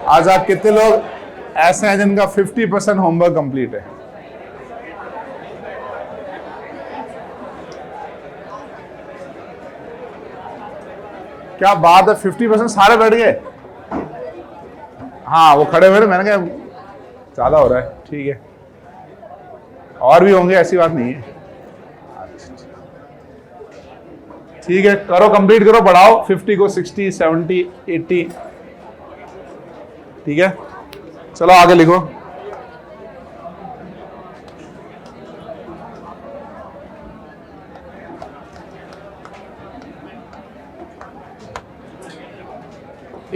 आज आप कितने लोग ऐसे हैं जिनका 50% होमवर्क कंप्लीट है? क्या बात है, 50% सारे बैठ गए? हाँ वो खड़े हुए थे, मैंने कहा ज्यादा हो रहा है। ठीक है, और भी होंगे, ऐसी बात नहीं है। ठीक है, करो, कंप्लीट करो, बढ़ाओ 50 को 60, 70, 80। ठीक है, चलो आगे लिखो।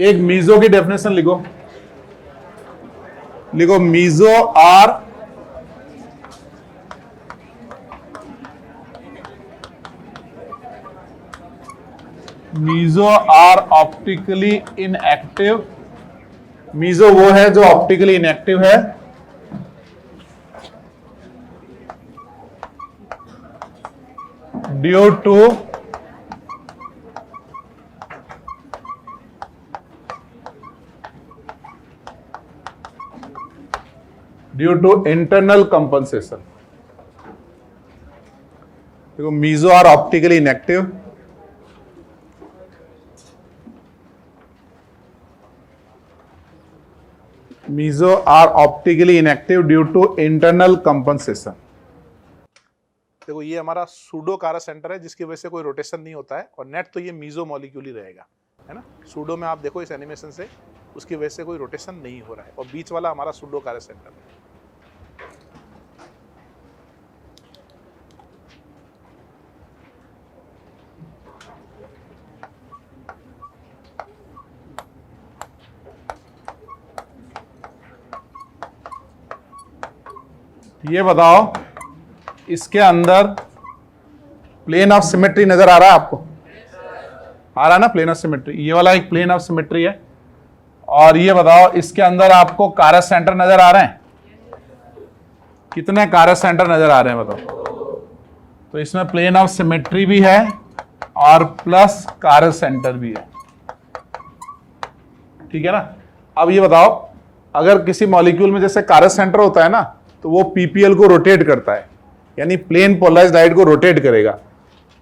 एक मीजो की डेफिनेशन लिखो। लिखो, meso are optically inactive. Meso वो है जो ऑप्टिकली इनएक्टिव है, ड्यू टू इंटरनल कंपनसेशन। देखो, meso are optically inactive due to internal compensation. देखो, ये हमारा सूडो कारा सेंटर है जिसकी वजह से कोई रोटेशन नहीं होता है, और नेट तो ये मीजो मॉलिक्यूल ही रहेगा, है ना। सूडो में आप देखो इस एनिमेशन से, उसकी वजह से कोई रोटेशन नहीं हो रहा है, और बीच वाला हमारा सूडो कारा सेंटर है। ये बताओ, इसके अंदर प्लेन ऑफ सिमेट्री नजर आ रहा है आपको? आ रहा है ना प्लेन ऑफ सिमेट्री? ये वाला एक प्लेन ऑफ सिमेट्री है। और ये बताओ, इसके अंदर आपको कारस सेंटर नजर आ रहे हैं? कितने कारस सेंटर नजर आ रहे हैं बताओ? तो इसमें प्लेन ऑफ सिमेट्री भी है और प्लस कारस सेंटर भी है। ठीक है ना। अब ये बताओ, अगर किसी मॉलिक्यूल में जैसे कारस सेंटर होता है ना, तो वो पीपीएल को रोटेट करता है, यानी प्लेन पोलराइज्ड लाइट को रोटेट करेगा।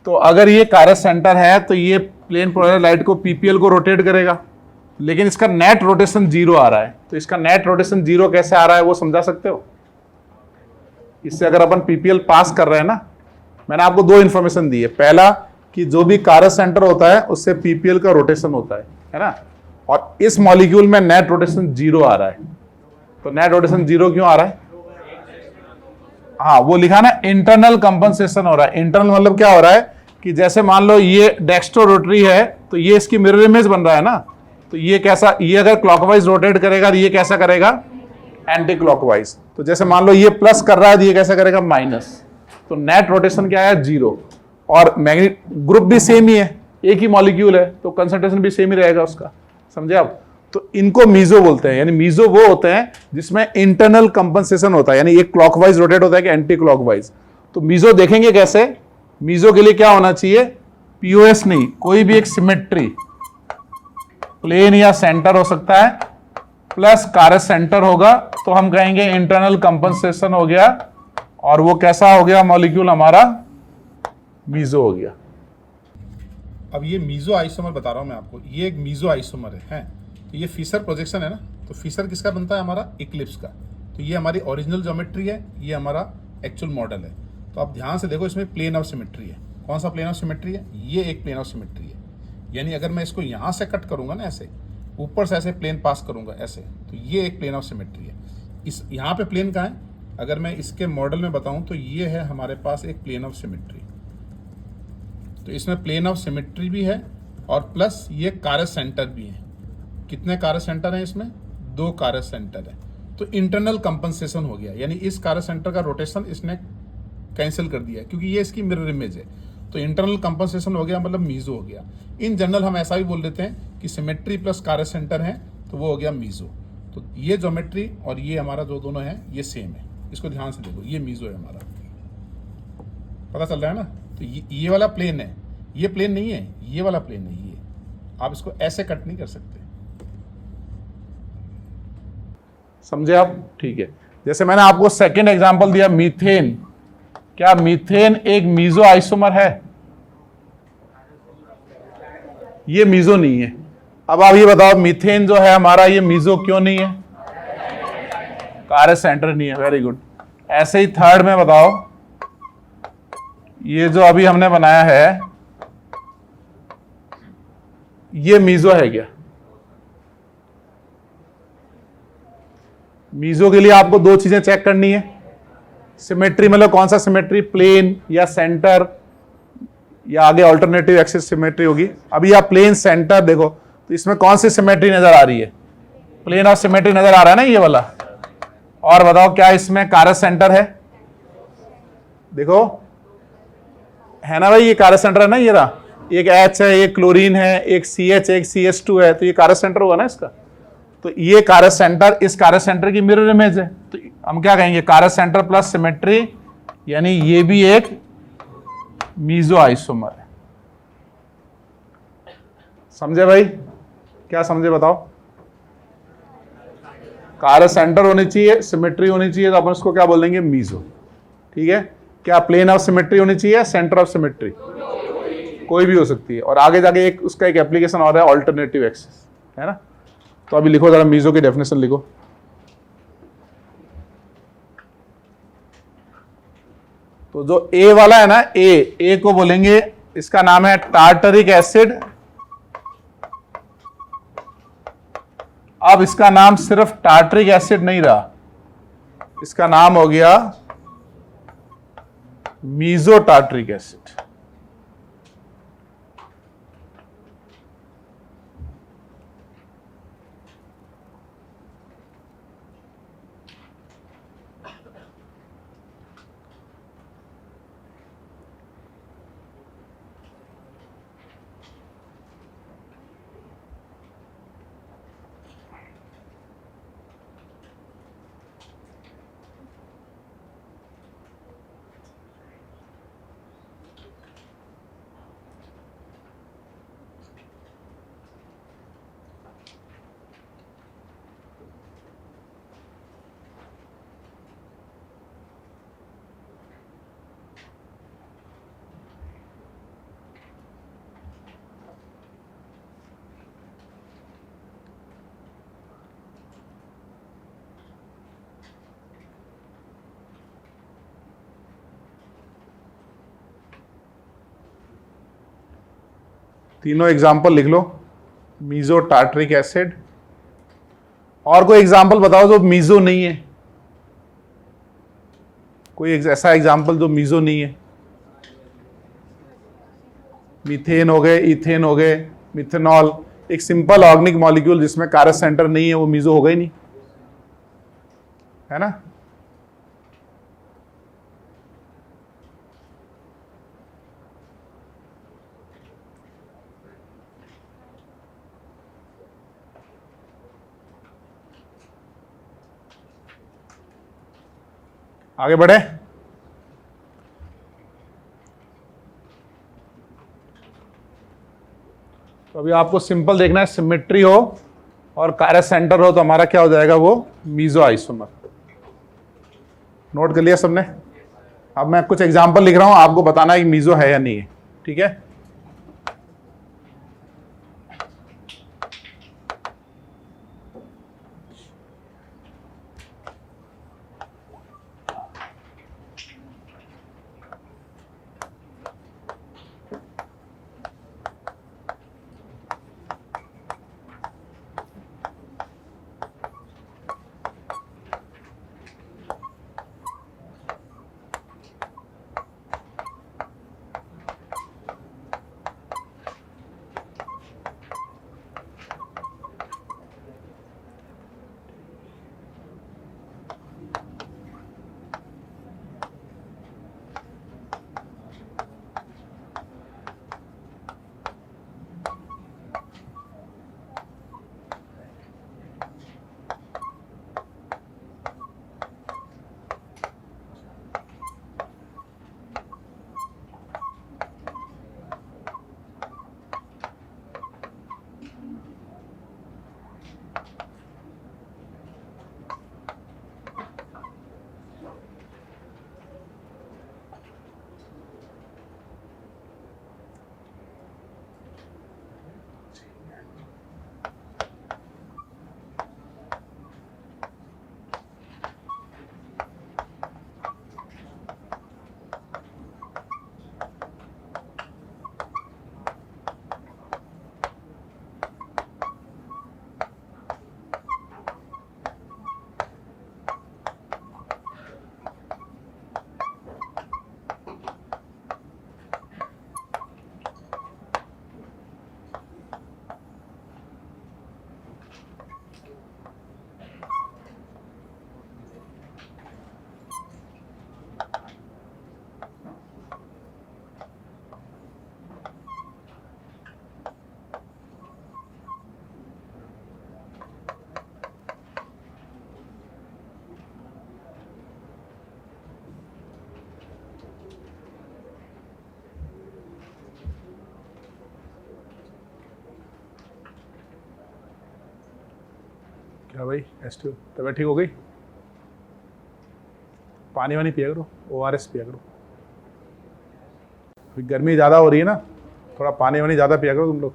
तो अगर ये कारस सेंटर है तो ये प्लेन पोलराइज्ड लाइट को पीपीएल को रोटेट करेगा, लेकिन इसका नेट रोटेशन 0 आ रहा है। तो इसका नेट रोटेशन 0 कैसे आ रहा है वो समझा सकते हो? इससे अगर अपन पीपीएल पास कर रहे हैं ना, मैंने आपको 2 इंफॉर्मेशन दी है। पहला कि जो भी कारस सेंटर होता है उससे पीपीएल का रोटेशन होता है ना। और इस मॉलिक्यूल में नेट रोटेशन 0 आ रहा है। तो नेट रोटेशन 0 क्यों आ रहा है? हाँ, वो लिखा ना, इंटरनल कंपनसेशन हो रहा है। इंटरनल मतलब क्या हो रहा है कि जैसे मान लो ये डेक्स्ट्रो रोटरी है, तो ये इसकी मिरर इमेज बन रहा है ना। तो ये कैसा, ये अगर क्लॉकवाइज रोटेट करेगा तो ये कैसा करेगा? Anti clockwise. तो जैसे मान लो ये प्लस कर रहा है तो ये कैसा करेगा? माइनस। तो नेट रोटेशन क्या है? 0। और मैग्नेटिक ग्रुप भी सेम ही है, एक ही मॉलिक्यूल है, तो कंसंट्रेशन भी सेम ही रहेगा उसका। समझे आप? तो इनको मीजो बोलते हैं। यानी मीजो वो होते हैं जिसमें इंटरनल कंपनसेशन होता है, यानी एक क्लॉकवाइज रोटेट होता है कि एंटी क्लॉकवाइज। तो मीजो देखेंगे कैसे? मीजो के लिए क्या होना चाहिए? पीओएस नहीं, कोई भी एक सिमेट्री, प्लेन या सेंटर हो सकता है, प्लस कारस सेंटर होगा, तो हम कहेंगे इंटरनल कंपनसेशन हो गया। और वो कैसा हो गया? मॉलिक्यूल हमारा मीजो हो गया। अब ये मीजो आइसोमर बता रहा हूं मैं आपको, ये एक मीजो आइसोमर है। तो ये फिशर प्रोजेक्शन है ना, तो फिशर किसका बनता है? हमारा इक्लिप्स का। तो ये हमारी ओरिजिनल ज्योमेट्री है, ये हमारा एक्चुअल मॉडल है। तो आप ध्यान से देखो, इसमें प्लेन ऑफ सिमेट्री है। कौन सा प्लेन ऑफ सिमेट्री है? ये एक प्लेन ऑफ सिमेट्री है। यानी अगर मैं इसको यहाँ से कट करूंगा ना, ऐसे ऊपर से ऐसे प्लेन पास करूंगा ऐसे, तो ये एक प्लेन ऑफ सिमेट्री है। इस यहाँ पे प्लेन कहाँ है? अगर मैं इसके मॉडल में बताऊं तो ये है हमारे पास एक प्लेन ऑफ सिमेट्री। तो इसमें प्लेन ऑफ सिमेट्री भी है और प्लस ये कारस सेंटर भी है। कितने कारस सेंटर हैं इसमें? 2 कारस सेंटर है। तो इंटरनल कंपनसेशन हो गया, यानी इस कारस सेंटर का रोटेशन इसने कैंसिल कर दिया क्योंकि ये इसकी मिरर इमेज है। तो इंटरनल कंपनसेशन हो गया, मतलब मीजो हो गया। इन जनरल हम ऐसा भी बोल देते हैं कि सिमेट्री प्लस कारस सेंटर है, तो वो हो गया मीजो। तो ये ज्योमेट्री और ये हमारा जो दोनों है ये सेम है। इसको ध्यान से देखो, ये मीजो है हमारा, पता चल रहा है ना। तो ये वाला प्लेन है, ये प्लेन नहीं है, ये वाला प्लेन है। ये आप इसको ऐसे कट नहीं कर सकते। समझे आप? ठीक है, जैसे मैंने आपको सेकंड एग्जांपल दिया मीथेन, क्या मीथेन एक मीजो आइसोमर है? ये मीजो नहीं है। अब आप ये बताओ मीथेन जो है हमारा, ये मीजो क्यों नहीं है? कार्य सेंटर नहीं है। Very good. ऐसे ही थर्ड में बताओ, ये जो अभी हमने बनाया है ये मीजो है क्या? मीजो के लिए आपको दो चीजें चेक करनी है, सिमेट्री मतलब कौन सा सिमेट्री, प्लेन या सेंटर, या आगे ऑल्टरनेटिव एक्सिस सिमेट्री होगी। अभी आप प्लेन सेंटर देखो तो इसमें कौन सी सिमेट्री नजर आ रही है? प्लेन ऑफ सिमेट्री नजर आ रहा है ना, ये वाला। और बताओ क्या इसमें कारक सेंटर है? देखो है ना भाई, ये कारक सेंटर है ना, ये रहा, एक H है, एक क्लोरीन है, एक CH, एक CH2 है, तो ये कारक सेंटर हुआ ना इसका। तो ये कारक सेंटर इस कारक सेंटर की मिरर इमेज है, तो हम क्या कहेंगे, कारक सेंटर प्लस सिमेट्री, यानी ये भी एक मीजो आइसोमर है। समझे भाई? क्या समझे बताओ? कारक सेंटर होनी चाहिए, सिमेट्री होनी चाहिए, तो अपन उसको क्या बोल देंगे, मीजो। ठीक है, क्या प्लेन ऑफ सिमेट्री होनी चाहिए, सेंटर ऑफ सिमेट्री? कोई भी हो सकती है। और आगे जाके एक उसका एक एप्लीकेशन और है, ऑल्टरनेटिव एक्सिस, है ना। तो अभी लिखो जरा मीजो की डेफिनेशन लिखो। तो जो ए वाला है ना, ए को बोलेंगे, इसका नाम है टार्टरिक एसिड। अब इसका नाम सिर्फ टार्टरिक एसिड नहीं रहा, इसका नाम हो गया मीजो टार्टरिक एसिड। तीनों एग्जाम्पल लिख लो, मीजो टार्टरिक एसिड। और कोई एग्जाम्पल बताओ जो मीजो नहीं है, कोई ऐसा एग्जाम्पल जो मीजो नहीं है। मीथेन हो गए, इथेन हो गए, मिथेनॉल, एक सिंपल ऑर्गेनिक मॉलिक्यूल जिसमें कारक सेंटर नहीं है, वो मीजो होगा ही नहीं, है ना। आगे बढ़े। तो अभी आपको सिंपल देखना है, सिमेट्री हो और कारक सेंटर हो तो हमारा क्या हो जाएगा, वो मीजो आइसोमर। नोट कर लिया सबने? अब मैं कुछ एग्जांपल लिख रहा हूं, आपको बताना है कि मीजो है या नहीं है। ठीक है, क्या भाई एस्ट्रो तबीयत ठीक हो गई? पानी वानी पिया करो, ORS पिया करो। अभी गर्मी ज़्यादा हो रही है ना, थोड़ा पानी वानी ज़्यादा पिया करो तुम लोग।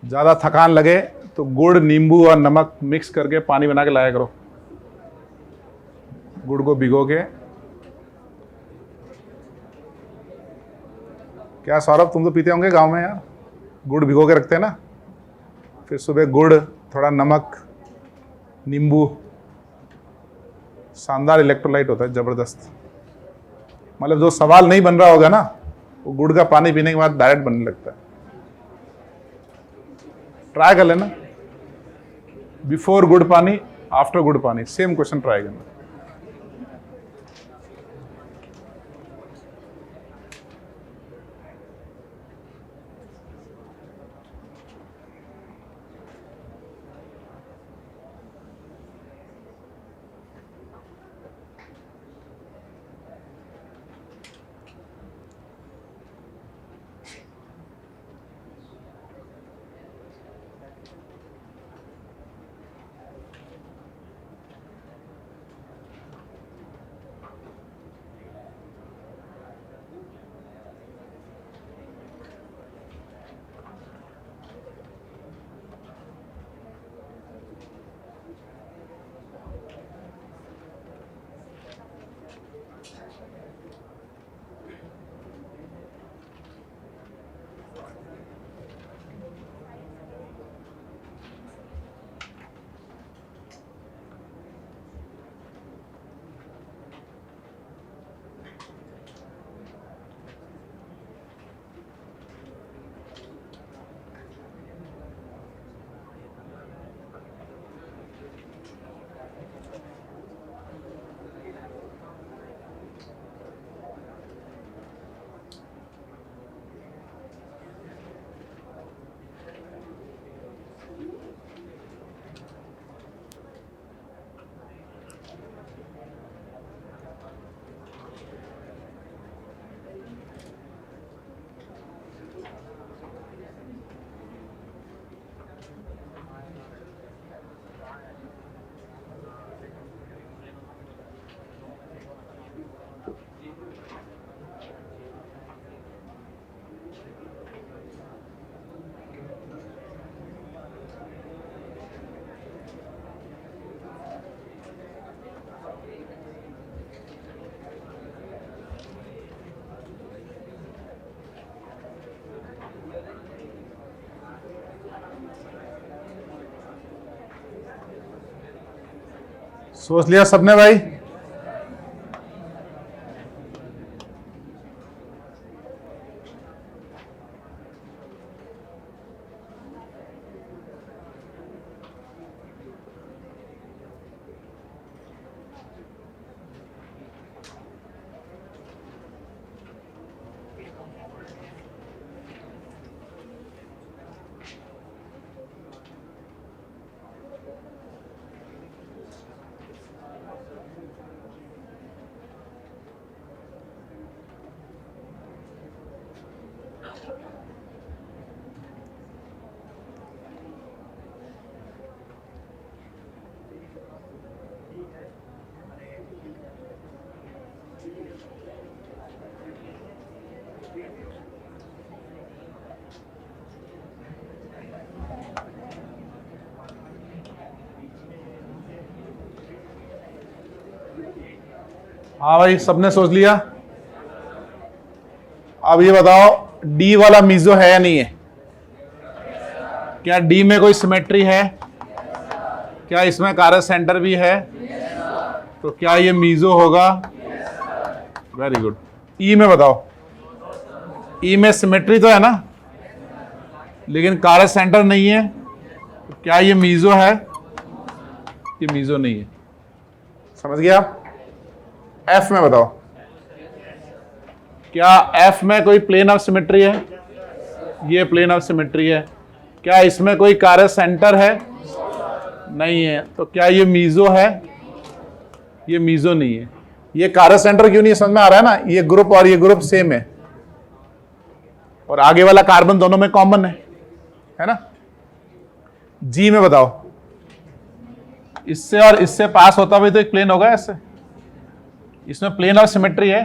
ज़्यादा थकान लगे तो गुड़, नींबू और नमक मिक्स करके पानी बना के लाया करो। गुड़ को भिगो के। क्या सौरभ, तुम तो पीते होंगे गांव में यार, गुड़ भिगो के रखते हैं ना, फिर सुबह गुड़, थोड़ा नमक, नींबू, शानदार इलेक्ट्रोलाइट होता है, ज़बरदस्त। मतलब जो सवाल नहीं बन रहा होगा ना, वो गुड़ का पानी पीने के बाद डायरेक्ट बनने लगता है। ट्राई कर लेना, बिफोर गुड़ पानी, आफ्टर गुड़ पानी, सेम क्वेश्चन ट्राई करना। सोच लिया सबने भाई? हाँ भाई, सबने सोच लिया? अब ये बताओ, डी वाला मीजो है या नहीं है? क्या डी में कोई सिमेट्री है? क्या इसमें कारस सेंटर भी है? तो क्या ये मीजो होगा? Very good. ई में बताओ, ई में सिमेट्री तो है ना, लेकिन कारस सेंटर नहीं है, तो क्या ये मीजो है? ये मीजो नहीं है। समझ गया? एफ में बताओ, क्या एफ में कोई प्लेन ऑफ सिमेट्री है? ये प्लेन ऑफ सिमेट्री है। क्या इसमें कोई कारस सेंटर है? नहीं है। तो क्या ये मीजो है? ये मीजो नहीं है। ये कारक सेंटर क्यों नहीं समझ में आ रहा है ना, ये ग्रुप और ये ग्रुप सेम है और आगे वाला कार्बन दोनों में कॉमन है ना। जी में बताओ, इससे और इससे पास होता हुआ तो एक प्लेन होगा ऐसे, इसमें प्लेन और सिमेट्री है।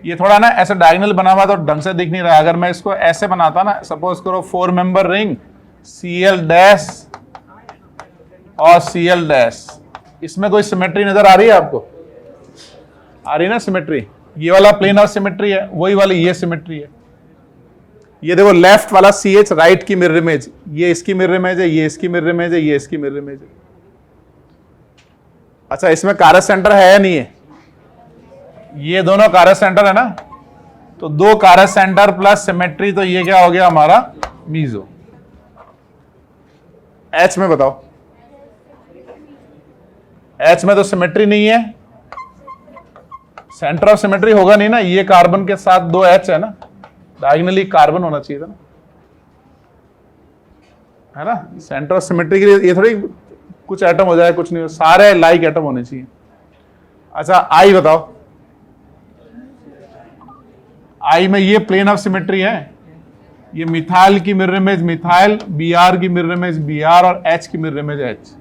ये थोड़ा ना ऐसे डायगोनल बना हुआ तो ढंग से दिख नहीं रहा। अगर मैं इसको ऐसे बनाता ना, सपोज करो 4 मेंबर रिंग Cl डैश और Cl डैश, इसमें कोई सिमेट्री नजर आ रही है आपको? आ रही है ना सिमेट्री? ये वाला प्लेन और सिमेट्री है, वही वाली ये सिमेट्री है। ये देखो लेफ्ट वाला CH राइट की मिरर इमेज, ये इसकी मिरर इमेज है, ये इसकी मिरर इमेज है, ये इसकी मिरर इमेज है। अच्छा, इसमें कारक सेंटर है या नहीं है? ये दोनों कारक सेंटर है ना, तो 2 कारक सेंटर प्लस सिमेट्री, तो ये क्या हो गया हमारा मीजो। H में बताओ, H में तो सिमेट्री नहीं है, सेंटर ऑफ सिमेट्री होगा नहीं ना, ये कार्बन के साथ 2 H है ना, डायगोनली कार्बन होना चाहिए था ना, है ना। सेंटर ऑफ सिमेट्री के लिए ये थोड़ी कुछ एटम हो जाए, कुछ नहीं हो, सारे लाइक एटम होने चाहिए। अच्छा, I बताओ, I में ये प्लेन ऑफ सिमेट्री है, ये मिथाइल की मिरर इमेज मिथाइल, Br की मिरर इमेज Br और H की मिरर इमेज H,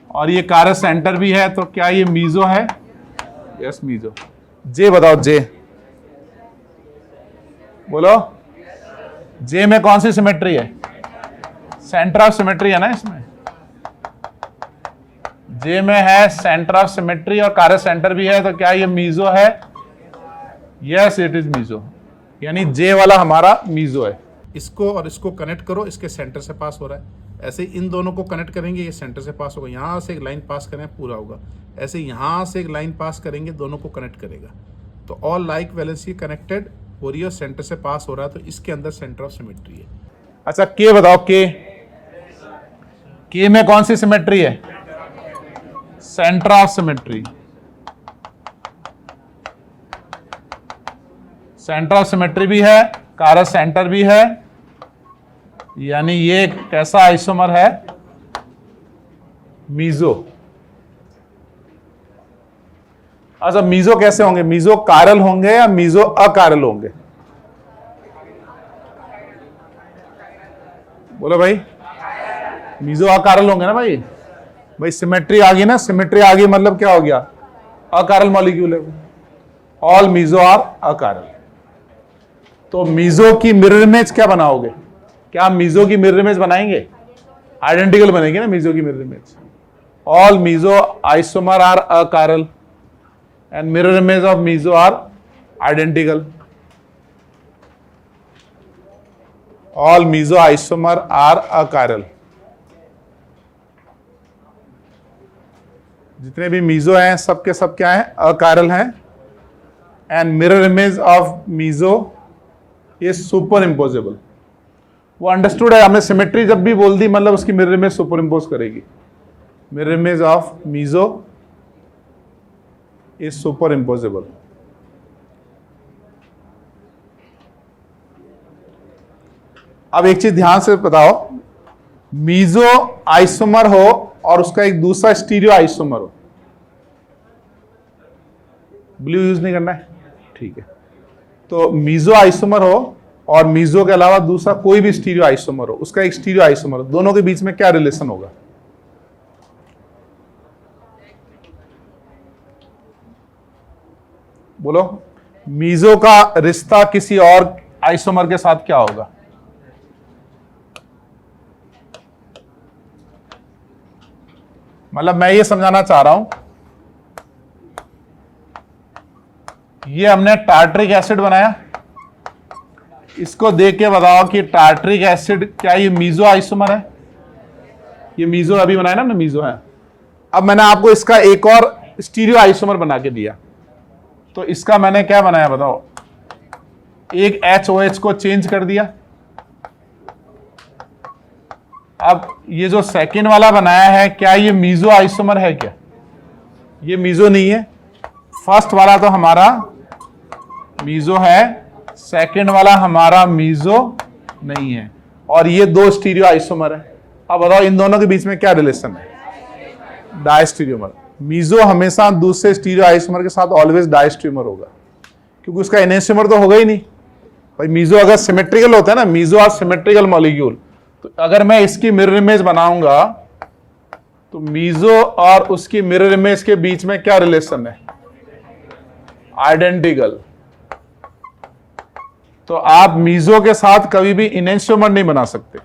और ये कारक सेंटर भी है, तो क्या ये मीजो है? Yes meso. जे बताओ, जे बोलो, जे में कौन सी सिमेट्री है? सेंटर ऑफ सिमेट्री है ना इसमें, जे में है सेंटर ऑफ सिमेट्री और कारक सेंटर भी है, तो क्या ये मीजो है? यस इट इज मीजो, यानी जे वाला हमारा मीजो है। इसको और इसको कनेक्ट करो, इसके सेंटर से पास हो रहा है। ऐसे इन दोनों को कनेक्ट करेंगे, ये सेंटर से पास होगा, यहाँ से एक लाइन पास करें पूरा होगा। ऐसे यहाँ से एक लाइन पास करेंगे, दोनों को कनेक्ट करेगा, तो ऑल लाइक वैलेंसी कनेक्टेड हो रही है, सेंटर से पास हो रहा है, तो इसके अंदर सेंटर ऑफ सिमेट्री है। अच्छा, के बताओ, के में कौन सी सिमेट्री है? Centre of symmetry, centre of symmetry भी है, कारक सेंटर भी है, यानी ये कैसा आइसोमर है? मीजो। अच्छा, मीजो कैसे होंगे? मीजो कारल होंगे या मीजो अकारल होंगे? बोलो भाई, मीजो अकारल होंगे ना भाई। भाई सिमेट्री आ गई ना, सिमेट्री आ गई मतलब क्या हो गया? अकारल मॉलिक्यूल है, ऑल मीजो आर अकारल। तो मीजो की मिरर इमेज क्या बनाओगे? क्या आप मीजो की मिरर इमेज बनाएंगे? आइडेंटिकल बनेगी ना मीजो की mirror image. All meso isomer are achiral and mirror image of meso are identical. All meso isomer are achiral. जितने भी मीजो हैं सबके सब क्या हैं? अकारल हैं। And mirror image of meso ये सुपर इम्पोजेबल। वो अंडरस्टूड है, हमने सिमेट्री जब भी बोल दी मतलब उसकी मिरर इमेज सुपर इम्पोज करेगी। Mirror image of meso is superimposable. अब एक चीज ध्यान से बताओ, मीजो आइसोमर हो और उसका एक दूसरा स्टीरियो आइसोमर हो। ब्लू यूज नहीं करना है, ठीक है। तो मीजो आइसोमर हो और मीजो के अलावा दूसरा कोई भी स्टीरियो आइसोमर हो, उसका एक स्टीरियो आइसोमर हो, दोनों के बीच में क्या रिलेशन होगा? बोलो, मीजो का रिश्ता किसी और आइसोमर के साथ क्या होगा? मतलब मैं ये समझाना चाह रहा हूं, ये हमने टार्टरिक एसिड बनाया, इसको देख के बताओ कि टार्टरिक एसिड क्या ये मीजो आइसोमर है? ये मीजो अभी बनाया ना हमने, मीजो है। अब मैंने आपको इसका एक और स्टीरियो आइसोमर बना के दिया, तो इसका मैंने क्या बनाया बताओ? एक HOH को चेंज कर दिया। अब ये जो सेकंड वाला बनाया है, क्या ये मीजो आइसोमर है क्या? ये मीजो नहीं है। फर्स्ट वाला तो हमारा मीजो है, सेकंड वाला हमारा मीजो नहीं है, और ये दो स्टीरियो आइसोमर है। अब बताओ इन दोनों के बीच में क्या रिलेशन है? डायस्टीरियोमर। मीजो हमेशा दूसरे स्टीरियो आइसोमर के साथ ऑलवेज डाइस्ट्रीमर होगा, क्योंकि उसका एनेंस्टीमर तो होगा ही नहीं भाई। मीजो अगर सिमेट्रिकल होता है ना, मीजो आर सिमेट्रिकल मॉलिक्यूल, तो अगर मैं इसकी मिरर इमेज बनाऊंगा तो मीजो और उसकी मिरर इमेज के बीच में क्या रिलेशन है? आइडेंटिकल। तो आप मीजो के साथ कभी भी एनेंस्टीमर नहीं बना सकते।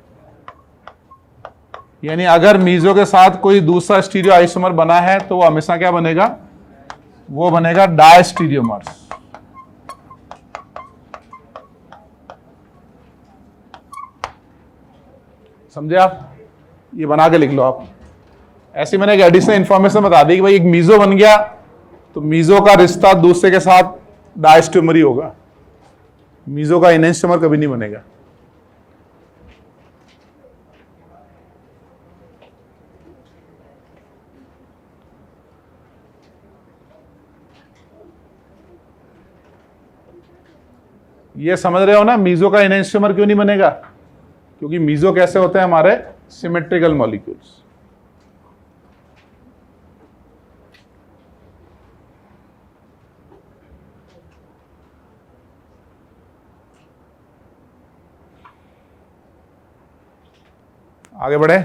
यानी अगर मीजो के साथ कोई दूसरा स्टीरियो आइसोमर बना है तो वो हमेशा क्या बनेगा? वो बनेगा डायस्टीरियोमर। समझे आप? ये बना के लिख लो आप। ऐसे मैंने एक एडिशनल इंफॉर्मेशन बता दी कि भाई एक मीजो बन गया तो मीजो का रिश्ता दूसरे के साथ डायस्टीरियोमर ही होगा, मीजो का एनेंस्टीमर कभी नहीं बनेगा। ये समझ रहे हो ना मीजो का एनेंस्टीमर क्यों नहीं बनेगा? क्योंकि मीजो कैसे होते हैं हमारे? Symmetrical molecules. आगे बढ़े।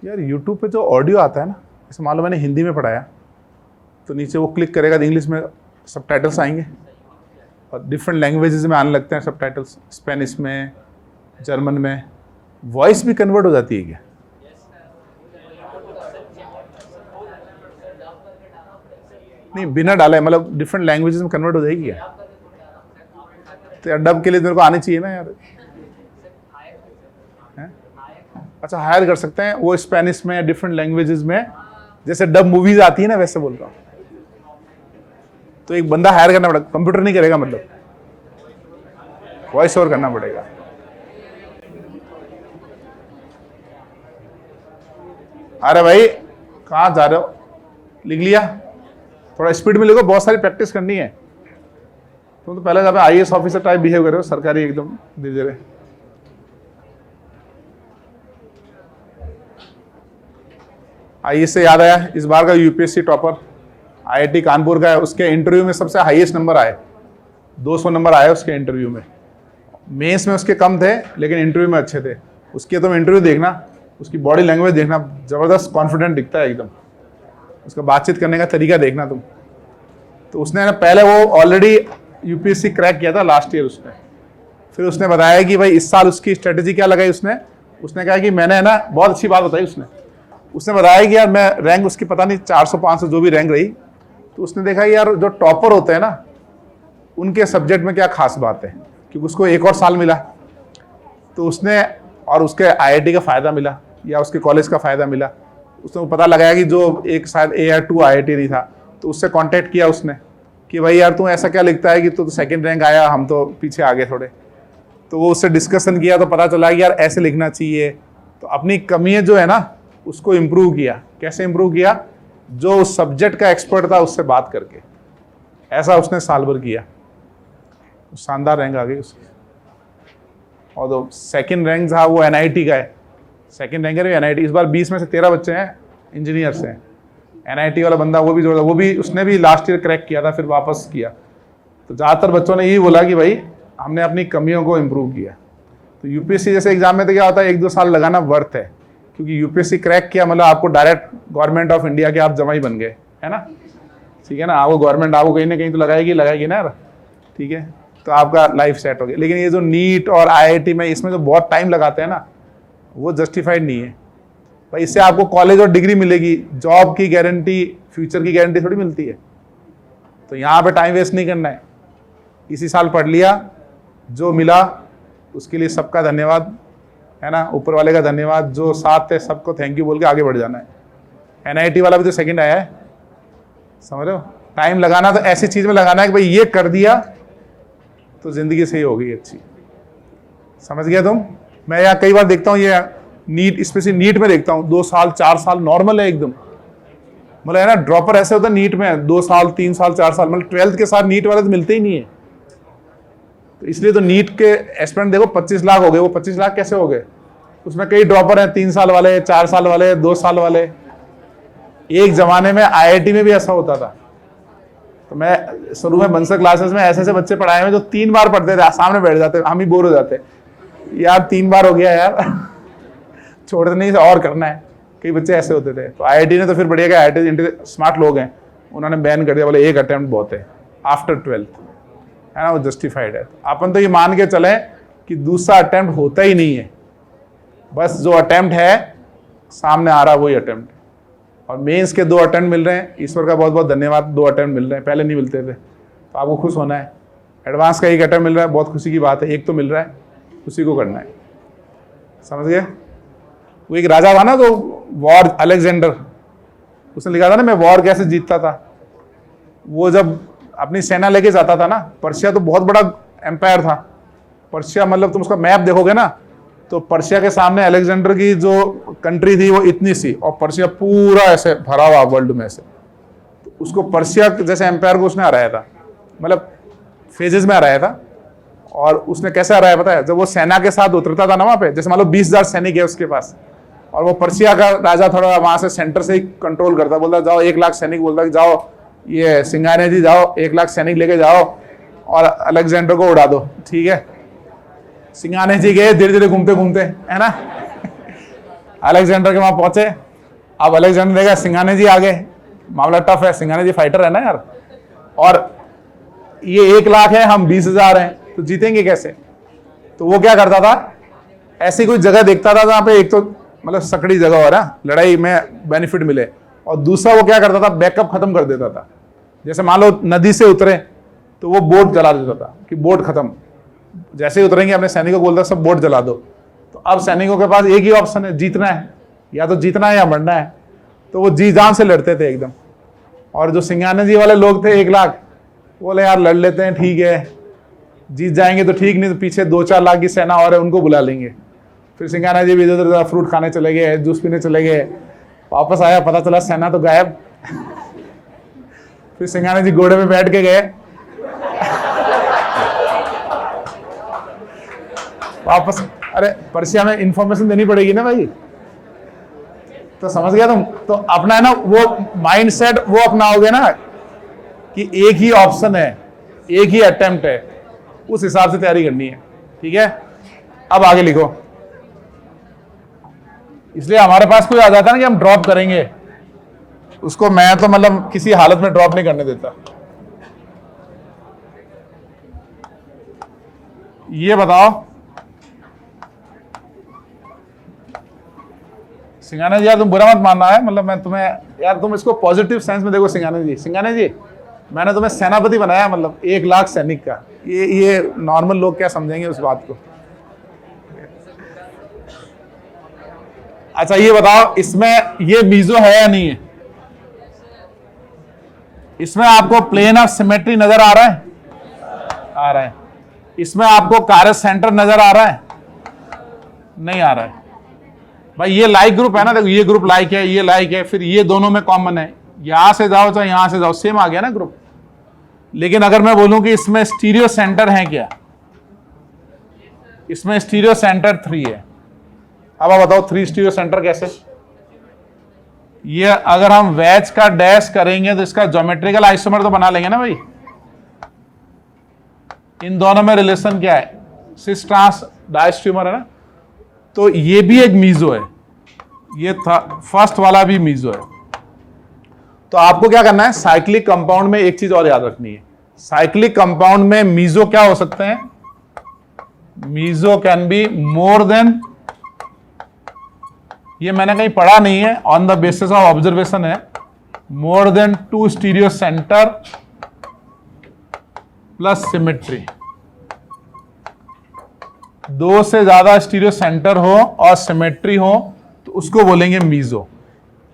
यार YouTube पे जो ऑडियो आता है ना, जैसे मान लो मैंने हिंदी में पढ़ाया तो नीचे वो क्लिक करेगा तो इंग्लिश में सबटाइटल्स आएंगे और डिफरेंट लैंग्वेजेस में आने लगते हैं सबटाइटल्स, स्पेनिश में, जर्मन में। वॉइस भी कन्वर्ट हो जाती है क्या? नहीं, बिना डाले, मतलब डिफरेंट लैंग्वेजेस में कन्वर्ट हो जाएगी क्या? तो यार डब के लिए मेरे को आनी चाहिए ना यार। अच्छा, हायर कर सकते हैं वो स्पेनिश में, डिफरेंट लैंग्वेजेस में, जैसे डब मूवीज आती है ना वैसे बोल रहा हूँ। तो एक बंदा हायर करना पड़ेगा, कंप्यूटर नहीं करेगा, मतलब वॉइस ओवर करना पड़ेगा। अरे भाई कहाँ जा रहे हो? लिख लिया? थोड़ा स्पीड में लिखो, बहुत सारी प्रैक्टिस करनी है। तुम तो पहले जब IAS ऑफिसर टाइप बिहेव कर रहे हो, सरकारी एकदम धीरे धीरे। IAS से याद आया, इस बार का UPSC टॉपर IIT कानपुर का है, उसके इंटरव्यू में सबसे हाईएस्ट नंबर आए, 200 नंबर आए उसके इंटरव्यू में। मेंस में उसके कम थे लेकिन इंटरव्यू में अच्छे थे। उसके तुम इंटरव्यू देखना, उसकी बॉडी लैंग्वेज देखना, ज़बरदस्त कॉन्फिडेंट दिखता है एकदम। उसका बातचीत करने का तरीका देखना तुम। तो उसने ना पहले वो ऑलरेडी UPSC क्रैक किया था लास्ट ईयर उसने। फिर उसने बताया कि भाई इस साल उसकी स्ट्रेटेजी क्या लगाई उसने कहा कि मैंने ना, बहुत अच्छी बात बताई उसने बताया कि यार मैं रैंक उसकी पता नहीं 400-500 जो भी रैंक रही, तो उसने देखा कि यार जो टॉपर होते हैं ना उनके सब्जेक्ट में क्या खास बात है, क्योंकि उसको एक और साल मिला तो उसने, और उसके IIT का फ़ायदा मिला या उसके कॉलेज का फ़ायदा मिला। उसने पता लगाया कि जो एक शायद A या 2 IIT नहीं था, तो उससे कांटेक्ट किया उसने कि भाई यार तू ऐसा क्या लिखता है कि तू तो सेकंड रैंक आया, हम तो पीछे आ गए थोड़े। तो वो उससे डिस्कशन किया तो पता चला कि यार ऐसे लिखना चाहिए। तो अपनी कमियाँ जो है ना उसको इम्प्रूव किया। कैसे इम्प्रूव किया? जो उस सब्जेक्ट का एक्सपर्ट था उससे बात करके। ऐसा उसने साल भर किया, शानदार रैंक आ गई उसकी। और जो सेकंड रैंक था वो NIT का है, सेकंड रैंकर भी NIT। इस बार 20 में से 13 बच्चे हैं इंजीनियर से। NIT वाला बंदा वो भी जोड़ा, वो भी उसने भी लास्ट ईयर क्रैक किया था फिर वापस किया। तो ज़्यादातर बच्चों ने यही बोला कि भाई हमने अपनी कमियों को इम्प्रूव किया। तो UPSC जैसे एग्जाम में तो क्या होता है, 1-2 साल लगाना वर्थ है, क्योंकि UPSC क्रैक किया मतलब आपको डायरेक्ट गवर्नमेंट ऑफ इंडिया के आप जमाई बन गए, है ना? ठीक है ना? आपको गवर्नमेंट आपको कहीं ना कहीं तो लगाएगी ना यार, ठीक है? तो आपका लाइफ सेट हो गया। लेकिन ये जो नीट और IIT में इसमें जो बहुत टाइम लगाते हैं ना, वो जस्टिफाइड नहीं है भाई। इससे आपको कॉलेज और डिग्री मिलेगी, जॉब की गारंटी, फ्यूचर की गारंटी थोड़ी मिलती है। तो यहाँ पे टाइम वेस्ट नहीं करना है। इसी साल पढ़ लिया, जो मिला उसके लिए सबका धन्यवाद, है ना? ऊपर वाले का धन्यवाद, जो साथ थे सबको थैंक यू बोल के आगे बढ़ जाना है। NIT वाला भी तो सेकंड आया है, समझ रहे हो? टाइम लगाना तो ऐसी चीज़ में लगाना है कि भाई ये कर दिया तो ज़िंदगी सही हो गई अच्छी। समझ गया तुम? मैं यहाँ कई बार देखता हूँ, ये नीट, स्पेशली नीट में देखता हूँ 2 साल 4 साल नॉर्मल है एकदम। मतलब है ना, ड्रॉपर ऐसे होता है नीट में 2 साल 3 साल 4 साल, मतलब 12th के साथ नीट वाले तो मिलते ही नहीं है। तो इसलिए तो नीट के एस्पिरेंट देखो 25 लाख हो गए। वो 25 लाख कैसे हो गए? उसमें कई ड्रॉपर हैं, 3 साल वाले, 4 साल वाले, 2 साल वाले। एक जमाने में IIT में भी ऐसा होता था। तो मैं शुरू में बंसर क्लासेस में ऐसे ऐसे बच्चे पढ़ाए हुए जो 3 बार पढ़ते थे, सामने बैठ जाते, हम ही बोर हो जाते यार, 3 बार हो गया यार छोड़ते नहीं, और करना है। कई बच्चे ऐसे होते थे। तो IIT ने तो फिर बढ़िया गया, IIT स्मार्ट लोग हैं, उन्होंने बैन कर दिया, बोले एक अटेम्प्ट बहुत है आफ्टर 12th, है ना, वो जस्टिफाइड है। अपन तो ये मान के चले कि दूसरा अटेम्प्ट होता ही नहीं है, बस जो अटेम्प्ट है सामने आ रहा है वही अटेम्प्ट। और मेंस के 2 अटेम्प्ट मिल रहे हैं, ईश्वर का बहुत बहुत धन्यवाद, 2 अटेम्प्ट मिल रहे हैं, पहले नहीं मिलते थे, तो आपको खुश होना है। एडवांस का 1 अटेम्प्ट मिल रहा है, बहुत खुशी की बात है, एक तो मिल रहा है, उसी को करना है, समझ गए। वो एक राजा था ना, तो वॉर, अलेक्जेंडर, उसने लिखा था ना मैं वॉर कैसे जीतता था। वो जब अपनी सेना लेके जाता था ना, पर्शिया तो बहुत बड़ा एम्पायर था, पर्शिया मतलब तुम उसका मैप देखोगे ना, तो पर्शिया के सामने अलेक्जेंडर की जो कंट्री थी वो इतनी सी, और पर्शिया पूरा ऐसे भरा हुआ वर्ल्ड में ऐसे। तो उसको पर्शिया जैसे एम्पायर को उसने हराया था, मतलब फेजेस में हराया था। और उसने कैसे हराया पता है? जब वो सेना के साथ उतरता था ना वहाँ पे, जैसे मान लो 20,000 सैनिक है उसके पास, और वो पर्शिया का राजा थोड़ा वहाँ से सेंटर से ही कंट्रोल करता, बोलता जाओ 1 लाख सैनिक, बोलता जाओ ये सिंगाने जी जाओ 1 लाख सैनिक लेके जाओ और अलेक्जेंडर को उड़ा दो, ठीक है। सिंगाने जी गए धीरे धीरे घूमते घूमते, है ना अलेक्जेंडर के वहां पहुंचे। अब अलेक्जेंडर देखा सिंगाने जी आ गए, मामला टफ है, सिंगाने जी फाइटर है ना यार, और ये 1 लाख है, हम 20,000 हैं, तो जीतेंगे कैसे। तो वो क्या करता था, ऐसी कोई जगह देखता था जहां पे एक तो मतलब सकड़ी जगह हो रहा, लड़ाई में बेनिफिट मिले, और दूसरा वो क्या करता था, बैकअप खत्म कर देता था। जैसे मान लो नदी से उतरे तो वो बोट जला देता था कि बोट खत्म, जैसे ही उतरेंगे अपने सैनिकों को बोलता सब बोट जला दो। तो अब सैनिकों के पास एक ही ऑप्शन है, जीतना है, या तो जीतना है या मरना है। तो वो जी जान से लड़ते थे एकदम। और जो सिंगाने जी वाले लोग थे 1 लाख, बोले यार लड़ लेते हैं, ठीक है, जीत जाएंगे तो ठीक, नहीं तो पीछे 2-4 लाख की सेना और है, उनको बुला लेंगे। फिर सिंगाना जी भी इधर उधर फ्रूट खाने चले गए, जूस पीने चले गए, वापस आया पता चला सेना तो गायब। फिर सिंगाना जी घोड़े पे बैठ के गए वापस। अरे पर्शिया में इंफॉर्मेशन देनी पड़ेगी ना भाई, तो समझ गया तुम। तो अपना है ना वो माइंडसेट वो अपनाओगे ना कि एक ही ऑप्शन है, एक ही अटेम्प्ट है, उस हिसाब से तैयारी करनी है, ठीक है। अब आगे लिखो। इसलिए हमारे पास कोई आ जाता है ना कि हम ड्रॉप करेंगे, उसको मैं तो मतलब किसी हालत में ड्रॉप नहीं करने देता। ये बताओ सिंगाना जी, यार तुम बुरा मत मानना है, मतलब मैं तुम्हें यार, तुम इसको पॉजिटिव सेंस में देखो। सिंगाना जी मैंने तुम्हें सेनापति बनाया, मतलब 1 लाख सैनिक का। ये नॉर्मल लोग क्या समझेंगे उस बात को। अच्छा ये बताओ, इसमें ये मीजो है या नहीं है? इसमें आपको प्लेन ऑफ सिमेट्री नजर आ रहा है? आ रहा है। इसमें आपको कारस सेंटर नजर आ रहा है? नहीं आ रहा है। भाई ये लाइक ग्रुप है ना, देखो ये ग्रुप लाइक है, ये लाइक है, फिर ये दोनों में कॉमन है, यहां से जाओ चाहे यहां से जाओ, सेम आ गया ना ग्रुप। लेकिन अगर मैं बोलूं कि इसमें स्टीरियो सेंटर है क्या, इसमें स्टीरियो सेंटर 3 है। अब आप बताओ 3 स्टीरियो सेंटर कैसे? ये अगर हम वेज का डैश करेंगे तो इसका ज्योमेट्रिकल आइसोमर तो बना लेंगे ना भाई। इन दोनों में रिलेशन क्या है? सिस ट्रांस डायस्ट्रीमर है ना, तो ये भी एक मीजो है, ये था फर्स्ट वाला भी मीजो है। तो आपको क्या करना है, साइक्लिक कंपाउंड में एक चीज और याद रखनी है। साइक्लिक कंपाउंड में मीजो क्या हो सकते हैं? Meso can be more than, ये मैंने कहीं पढ़ा नहीं है, on the basis of observation है, more than 2 stereo centre plus symmetry. 2 से ज्यादा स्टीरियो सेंटर हो और सिमेट्री हो तो उसको बोलेंगे मीजो।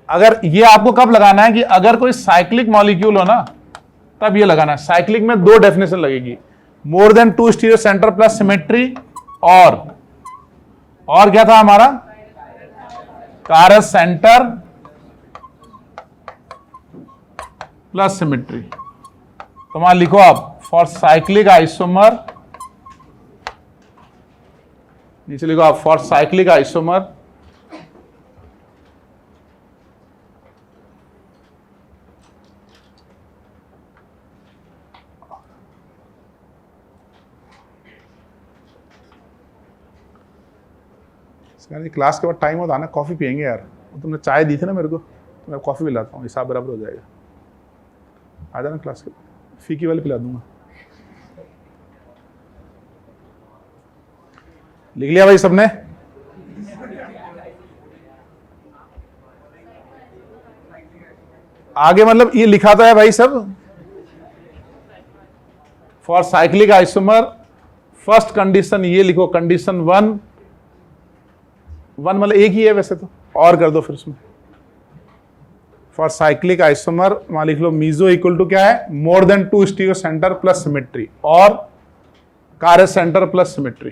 अगर ये आपको कब लगाना है कि अगर कोई साइक्लिक मॉलिक्यूल हो ना तब ये लगाना है। साइक्लिक में 2 डेफिनेशन लगेगी, मोर than 2 stereo centre plus symmetry, और क्या था हमारा, कारस सेंटर प्लस सिमेट्री। तो वहां लिखो आप, फॉर साइक्लिक आइसोमर नीचे लिखो आप फॉर साइक्लिक आइसोमर क्लास के बाद टाइम होता है ना, कॉफी पियेंगे यार। तुमने चाय दी थी ना मेरे को, तो मैं कॉफी पिलाता हूँ, हिसाब बराबर हो जाएगा। आ जाना क्लास के, फीकी वाली पिला दूंगा। लिख लिया भाई सबने? आगे मतलब ये लिखा तो है भाई सब। For cyclic isomer first condition ये लिखो, कंडीशन 1 मतलब एक ही है वैसे तो, और कर दो फिर उसमें। फॉर साइक्लिक आइसोमर वहां लिख लो मीजो इक्वल टू क्या है, more than 2 stereo centre plus symmetry, और कार्य सेंटर प्लस सिमेट्री।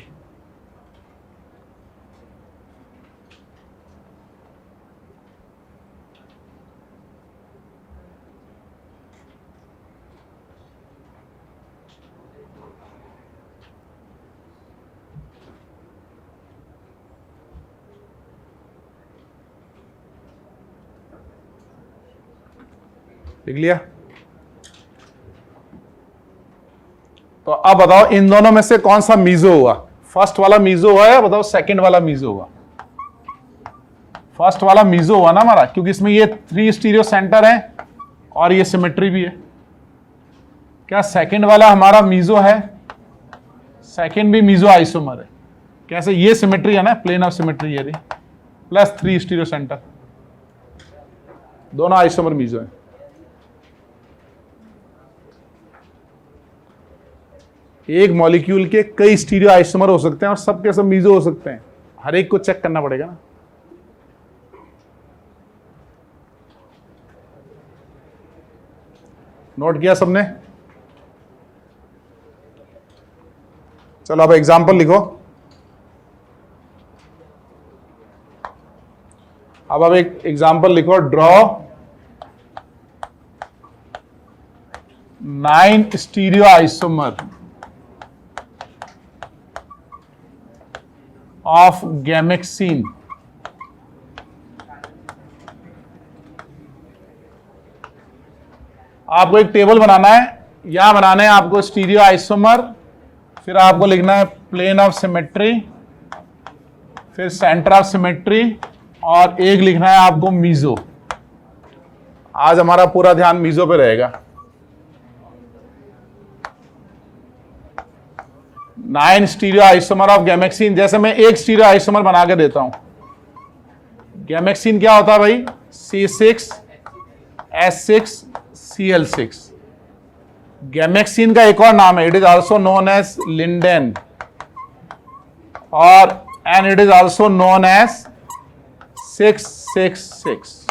लिख लिया? तो अब बताओ इन दोनों में से कौन सा मीजो हुआ? फर्स्ट वाला मीजो हुआ या बताओ सेकंड वाला मीजो हुआ? फर्स्ट वाला मीजो हुआ ना हमारा, क्योंकि इसमें ये 3 स्टीरियो सेंटर है और ये सिमेट्री भी है। क्या सेकंड वाला हमारा मीजो है? सेकंड भी मीजो आइसोमर है। कैसे? ये सिमेट्री है ना, प्लेन ऑफ सिमेट्री ये रही, प्लस 3 स्टीरियो सेंटर, दोनों आइसोमर मीजो है। एक मॉलिक्यूल के कई स्टीरियो आइसोमर हो सकते हैं और सबके सब मीजो हो सकते हैं, हर एक को चेक करना पड़ेगा ना। नोट किया सबने? चलो अब एग्जांपल लिखो। अब एक एग्जांपल लिखो, draw 9 stereo isomer of Gammexane आपको एक टेबल बनाना है, यहां बनाना है आपको स्टीरियो आइसोमर, फिर आपको लिखना है प्लेन ऑफ सिमेट्री, फिर सेंटर ऑफ सिमेट्री, और एक लिखना है आपको मीजो। आज हमारा पूरा ध्यान मीजो पे रहेगा। 9 स्टीरियो आइसोमर ऑफ गैमेक्सीन। जैसे मैं एक स्टीरियो आइसोमर बना के देता हूं। गैमेक्सीन क्या होता है भाई? C6H6Cl6। गैमेक्सीन का एक और नाम है, it is also known as lindane, और and it is also known as 666।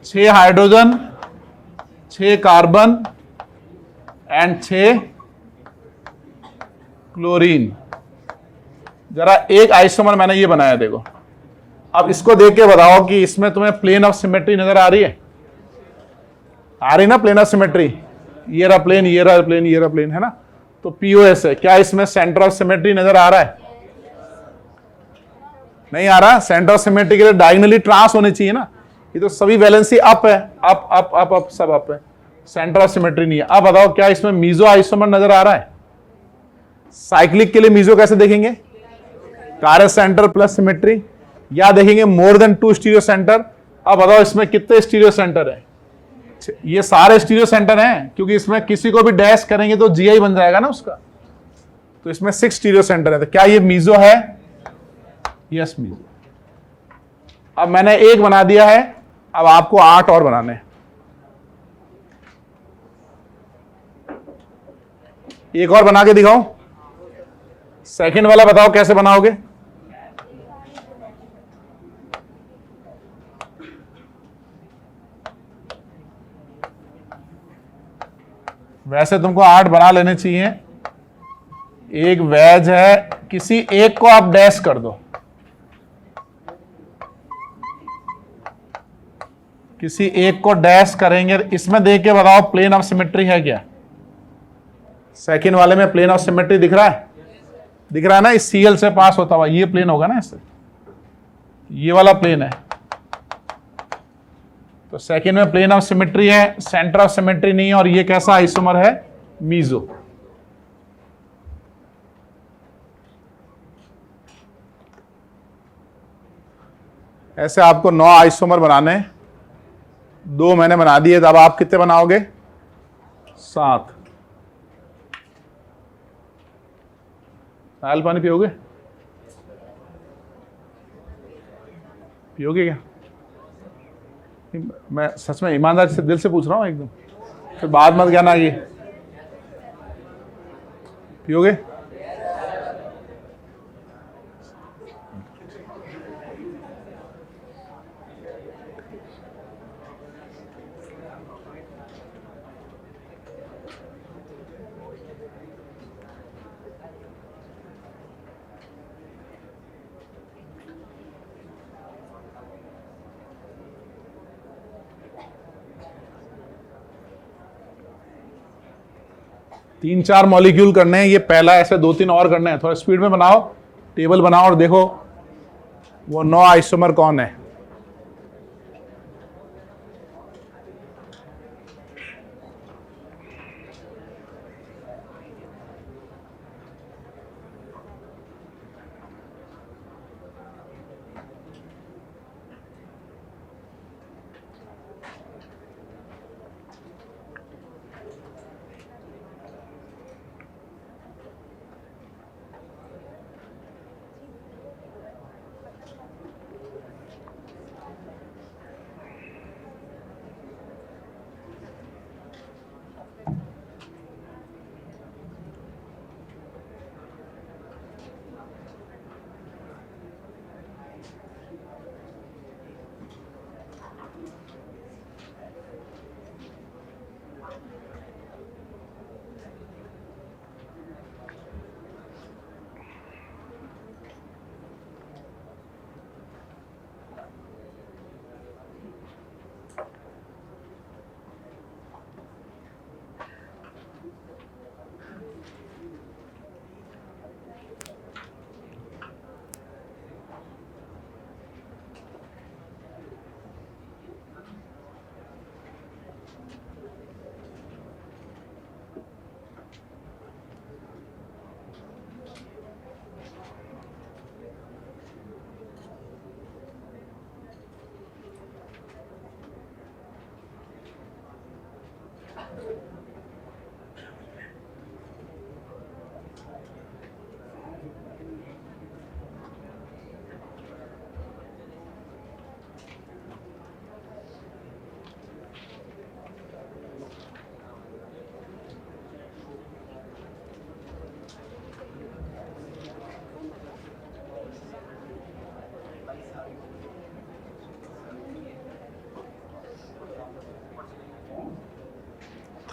6 hydrogen, 6 carbon and 6 chlorine. जरा एक आइसोमर मैंने ये बनाया, देखो। अब इसको देख के बताओ कि इसमें तुम्हें प्लेन ऑफ सिमेट्री नजर आ रही है? आ रही ना प्लेन ऑफ सिमेट्री? ये रहा प्लेन, ये रहा प्लेन, ये रहा प्लेन, है ना? तो पीओएस है। क्या इसमें सेंटर ऑफ सिमेट्री नजर आ रहा है? नहीं आ रहा। सेंटर ऑफ सिमेट्री के लिए डायगोनली ट्रांस होनी चाहिए ना। ये तो सभी वैलेंसी अप है, अप अप अप अप, सब अप है, सेंटर ऑफ सिमेट्री नहीं है। अब बताओ क्या इसमें मीजो आइसोमर नजर आ रहा है? साइक्लिक के लिए मीजो कैसे देखेंगे? कार्य सेंटर प्लस सिमेट्री, या देखेंगे मोर देन 2 स्टीरियो सेंटर। अब बताओ इसमें कितने स्टीरियो सेंटर है? ये सारे स्टीरियो सेंटर हैं, क्योंकि इसमें किसी को भी डैश करेंगे तो जीआई बन जाएगा ना उसका। तो इसमें 6 स्टीरियो सेंटर है। तो क्या ये मीजो है? Yes, meso. अब मैंने एक बना दिया है, अब आपको 8 और बनाने हैं। एक और बना के दिखाओ। सेकंड वाला बताओ कैसे बनाओगे? वैसे तुमको 8 बना लेने चाहिए। एक वेज है, किसी एक को आप डैश कर दो, किसी एक को डैश करेंगे। इसमें देख के बताओ प्लेन ऑफ सिमेट्री है क्या? सेकंड वाले में प्लेन ऑफ सिमेट्री दिख रहा है? दिख रहा है ना, इस सीएल से पास होता हुआ ये प्लेन होगा ना, इससे ये वाला प्लेन है। तो सेकंड में प्लेन ऑफ सिमेट्री है, सेंटर ऑफ सिमेट्री नहीं है, और ये कैसा आइसोमर है, मीजो। ऐसे आपको 9 आइसोमर बनाने हैं, 2 मैंने बना दिए, तो अब आप कितने बनाओगे, 7। नारियल पानी पियोगे, पियोगे क्या? मैं सच में ईमानदारी से दिल से पूछ रहा हूँ एकदम, फिर बाद मत कहना ये। पियोगे? तीन चार मॉलिक्यूल करने हैं, ये पहला, ऐसे 2-3 और करने हैं। थोड़ा स्पीड में बनाओ, टेबल बनाओ और देखो वो 9 आइसोमर कौन है।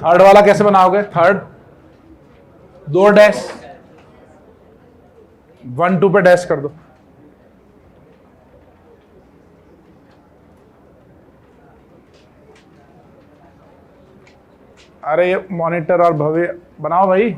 थर्ड वाला कैसे बनाओगे? थर्ड 2 डैश, 1 2 पे डैश कर दो। अरे ये मॉनिटर और भव्य बनाओ भाई।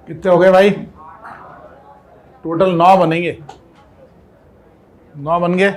कितने हो गए भाई? टोटल 9 बनेंगे। 9 बन गए।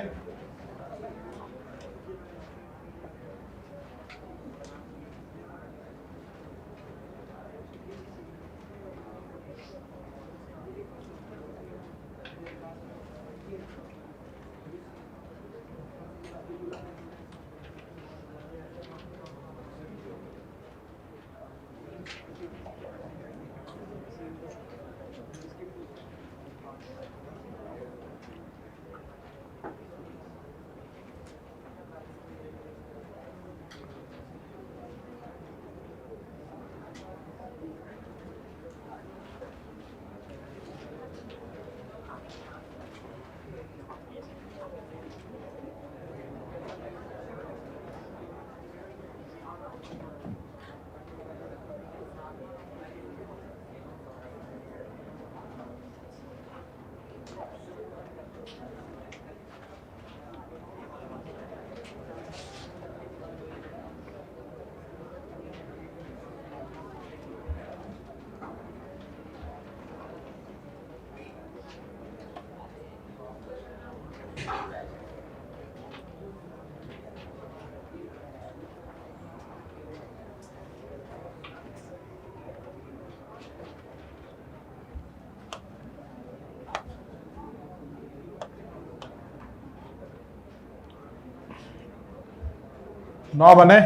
नौ बने।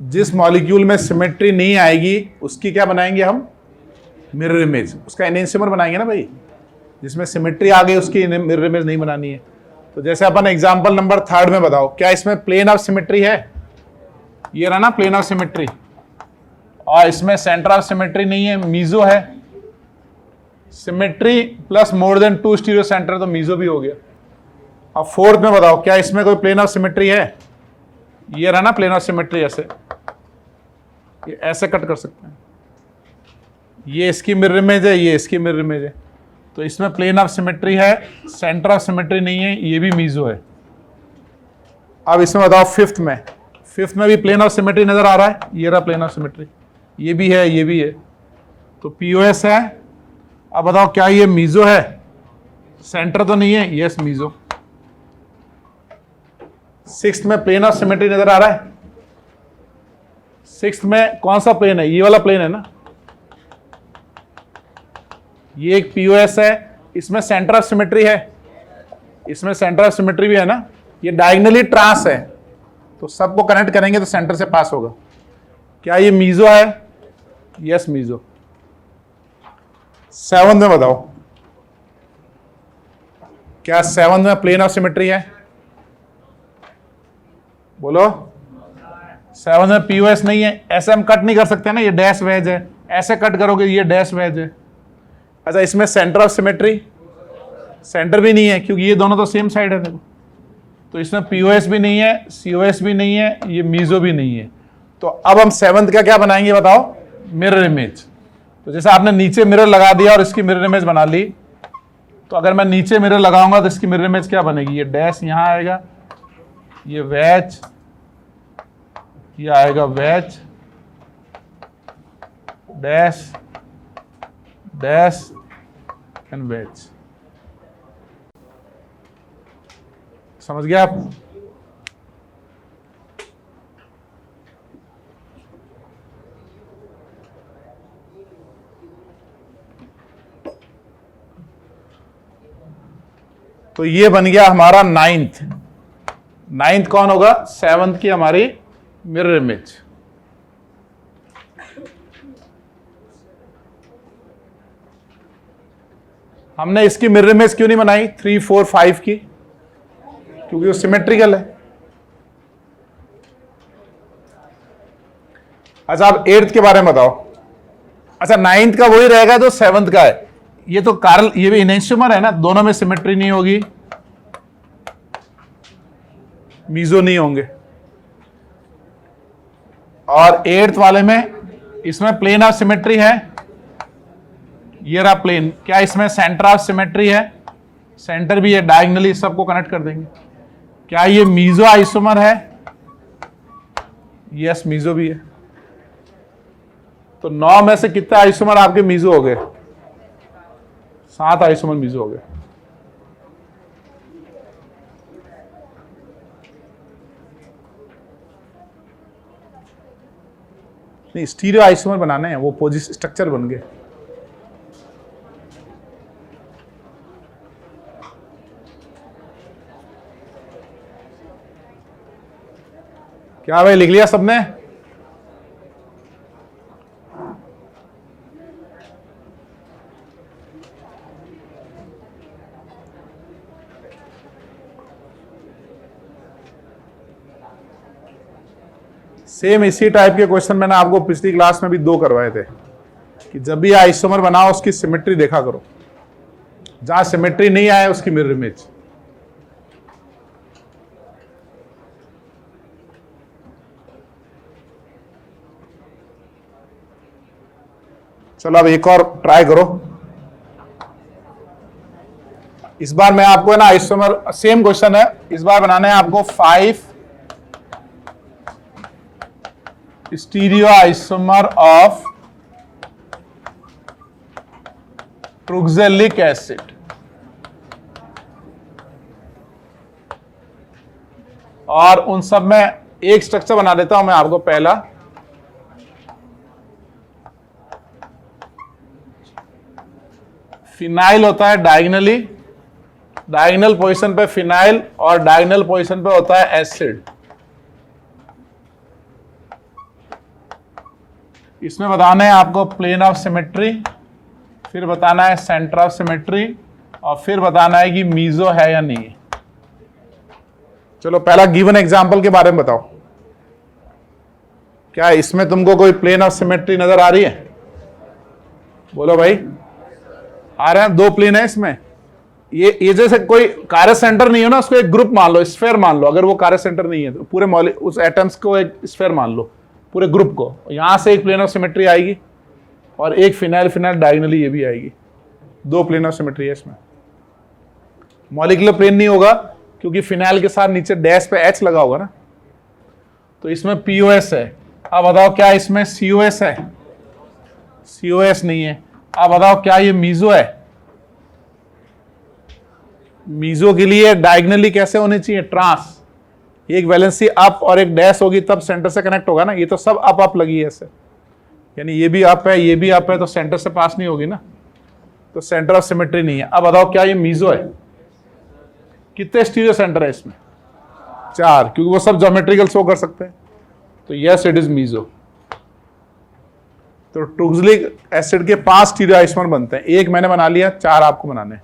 जिस मॉलिक्यूल में सिमेट्री नहीं आएगी उसकी क्या बनाएंगे हम? Mirror image. उसका एनेंसियमर बनाएंगे ना भाई। जिसमें सिमेट्री आ गई उसकी मिरर इमेज नहीं बनानी है। तो जैसे अपन एग्जांपल नंबर 3 में बताओ, क्या इसमें प्लेन ऑफ सिमेट्री है? ये रहा ना प्लेन ऑफ सिमेट्री, और इसमें सेंटर ऑफ सिमेट्री नहीं है, मीजो है। सिमेट्री प्लस मोर देन 2 स्टीरियो सेंटर, तो मीजो भी हो गया। अब 4th में बताओ, क्या इसमें कोई प्लेन ऑफ सिमेट्री है? ये रहा ना प्लेन ऑफ सिमेट्री। ऐसे ये ऐसे कट कर सकते हैं। ये इसकी मिरर इमेज है, ये इसकी मिरर इमेज है। तो इसमें प्लेन ऑफ सिमेट्री है, सेंटर ऑफ सिमेट्री नहीं है, ये भी मीजो है। अब इसमें बताओ 5th में। 5th में भी प्लेन ऑफ सिमेट्री नजर आ रहा है, ये रहा प्लेन ऑफ सिमेट्री। ये भी है, ये भी है। तो पीओएस है। अब बताओ क्या ये मीजो है? सेंटर तो नहीं है, यस मीजो। 6th में प्लेन ऑफ सिमेट्री नजर आ रहा है। 6th में कौन सा प्लेन है? ये वाला प्लेन है ना। ये एक पीओएस है, इसमें सेंटर ऑफ सिमेट्री है, इसमें सेंटर ऑफ सिमेट्री भी है ना। ये डायगोनली ट्रांस है, तो सबको कनेक्ट करेंगे तो सेंटर से पास होगा। क्या ये मीजो है? Yes meso. 7th में बताओ, क्या 7th में प्लेन ऑफ सिमेट्री है? बोलो। 7th में पीओएस नहीं है, ऐसे हम कट नहीं कर सकते ना, ये डैश वेज है। ऐसे कट करोगे ये डैश वेज है। अच्छा, इसमें सेंटर ऑफ सिमेट्री, सेंटर भी नहीं है क्योंकि ये दोनों तो सेम साइड है देखो। तो इसमें पीओएस भी नहीं है, सीओएस भी नहीं है, ये मीजो भी नहीं है। तो अब हम सेवंथ का क्या बनाएंगे बताओ, मिरर इमेज। तो जैसे आपने नीचे मिरर लगा दिया और इसकी मिरर इमेज बना ली, तो अगर मैं नीचे मिरर लगाऊंगा तो इसकी मिरर इमेज क्या बनेगी, ये डैश यहां आएगा, ये वैज, ये आएगा वैज, डैश डैश एंड वैज। समझ गया आप? तो ये बन गया हमारा नाइन्थ। नाइन्थ कौन होगा, सेवंथ की हमारी मिरर इमेज। हमने इसकी मिरर इमेज क्यों नहीं बनाई 3, 4, 5 की, क्योंकि वो सिमेट्रिकल है। अच्छा आप 8th के बारे में बताओ। अच्छा 9th का वही रहेगा जो 7th का है। ये तो कार्ल, ये भी इनेंशियोमर है ना, दोनों में सिमेट्री नहीं होगी, मीजो नहीं होंगे। और 8th वाले में इसमें प्लेन ऑफ सिमेट्री है, ये रहा प्लेन। क्या इसमें सेंटर ऑफ सिमेट्री है, सेंटर भी है, डायगोनली सबको कनेक्ट कर देंगे। क्या ये मीजो आइसोमर है, यस मीजो भी है। तो 9 में से कितने आइसोमर आपके मीजो हो गए, 7 आइसोमर मीजो हो गए। नहीं स्टीरियो आइसोमर बनाने हैं, वो पोजिशन स्ट्रक्चर बन गए। क्या भाई लिख लिया सबने? सेम इसी टाइप के क्वेश्चन मैंने आपको पिछली क्लास में भी 2 करवाए थे कि जब भी आइसोमर बनाओ उसकी सिमेट्री देखा करो, जहां सिमेट्री नहीं आए उसकी मिरर इमेज। चलो अब एक और ट्राई करो। इस बार मैं आपको है ना आइसोमर, सेम क्वेश्चन है, इस बार बनाने हैं आपको 5 स्टीरियो आइसोमर ऑफ ट्रुक्सेलिक एसिड। और उन सब में एक स्ट्रक्चर बना देता हूं मैं आपको। पहला फिनाइल होता है डायगोनली, डायगोनल पोजीशन पे फिनाइल और डायगोनल पोजीशन पे होता है एसिड। इसमें बताना है आपको प्लेन ऑफ सिमेट्री, फिर बताना है सेंटर ऑफ सिमेट्री, और फिर बताना है कि मीजो है या नहीं। चलो पहला गिवन एग्जांपल के बारे में बताओ। क्या इसमें तुमको कोई प्लेन ऑफ सिमेट्री नजर आ रही है? बोलो भाई, आ रहे हैं? 2 प्लेन है इसमें। ये जैसे कोई कार्य सेंटर नहीं हो ना, उसको एक ग्रुप मान लो, स्फेयर मान लो। अगर वो कार्य सेंटर नहीं है तो पूरे उस एटम्स को एक स्फेयर मान लो, पूरे ग्रुप को। यहां से एक प्लेन ऑफ सिमेट्री आएगी और एक फिनाइल फिनाइल डायगोनली ये भी आएगी। 2 प्लेन ऑफ सिमेट्री है इसमें। मॉलिक्यूलर प्लेन नहीं होगा क्योंकि फिनाइल के साथ नीचे डैश पे H लगा होगा ना। तो इसमें POS है। अब बताओ क्या इसमें COS है? COS नहीं है। अब बताओ क्या ये मीजो है? मीजो के लिए डायगोनली कैसे होनी चाहिए? ट्रांस, एक वैलेंसी अप और एक डैश होगी तब सेंटर से कनेक्ट होगा ना। ये तो सब अप अप लगी है ऐसे, यानी ये भी अप है ये भी अप है, तो सेंटर से पास नहीं होगी ना, तो सेंटर ऑफ सिमेट्री नहीं है। अब बताओ क्या ये मीजो है? कितने स्टीरियो सेंटर है इसमें? 4, क्योंकि वो सब ज्योमेट्रिकल शो कर सकते हैं। तो यस इट इज मीजो। तो ट्रुक्सेलिक एसिड के 5 स्टीरियो आइसोमर बनते हैं। 1 मैंने बना लिया, 4 आपको बनाने हैं।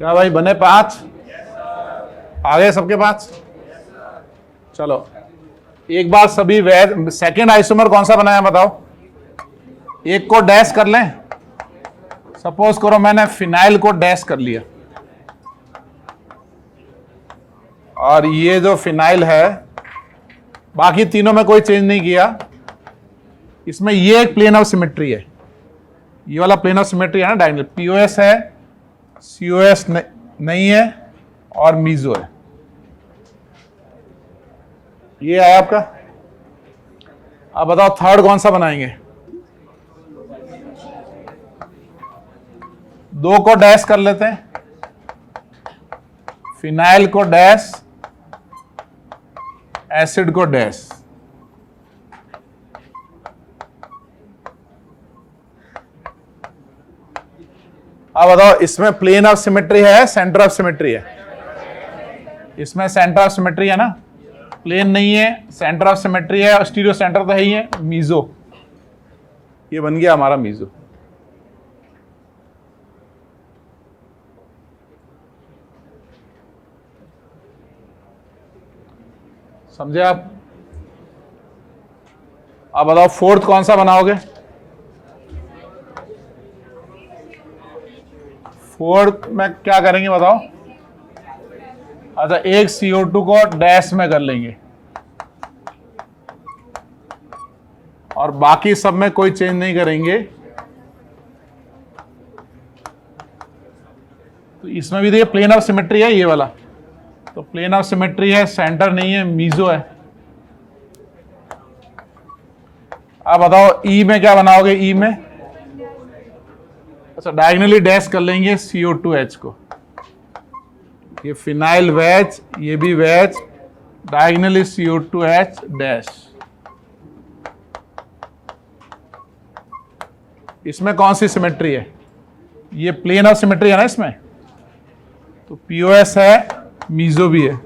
क्या भाई बने 5? आ गए सबके पास? चलो एक बार सभी वैध सेकेंड आइसोमर कौन सा बनाया बताओ? एक को डैश कर लें। सपोज करो मैंने फिनाइल को डैश कर लिया और ये जो फिनाइल है बाकी तीनों में कोई चेंज नहीं किया। इसमें ये एक प्लेन ऑफ सिमेट्री है, ये वाला प्लेन ऑफ सिमेट्री है ना डायगोनल। पीओएस है, सीओएस नहीं है और मीजो है। ये आया आपका। अब बताओ थर्ड कौन सा बनाएंगे? दो को डैश कर लेते हैं, फिनाइल को डैश, एसिड को डैश। अब बताओ इसमें प्लेन ऑफ सिमेट्री है, सेंटर ऑफ सिमेट्री है? इसमें सेंटर ऑफ सिमेट्री है ना, प्लेन नहीं है, सेंटर ऑफ सिमेट्री है और स्टीरियो सेंटर तो है ही है, मीजो। ये बन गया हमारा मीजो। समझे आप? अब बताओ फोर्थ कौन सा बनाओगे? फोर्थ में क्या करेंगे बताओ? अच्छा एक CO2 को डैश में कर लेंगे और बाकी सब में कोई चेंज नहीं करेंगे। तो इसमें भी देखिए प्लेन ऑफ सिमेट्री है ये वाला, तो प्लेन ऑफ सिमेट्री है, सेंटर नहीं है, मीजो है। अब बताओ ई में क्या बनाओगे? ई में अच्छा डायगोनली डैश कर लेंगे CO2H को। ये फिनाइल वैज, ये भी वैज, डायगोनली CO2H डैश। इसमें कौन सी सिमेट्री है? ये प्लेन ऑफ सिमेट्री है ना इसमें, तो POS है, मीजो भी है।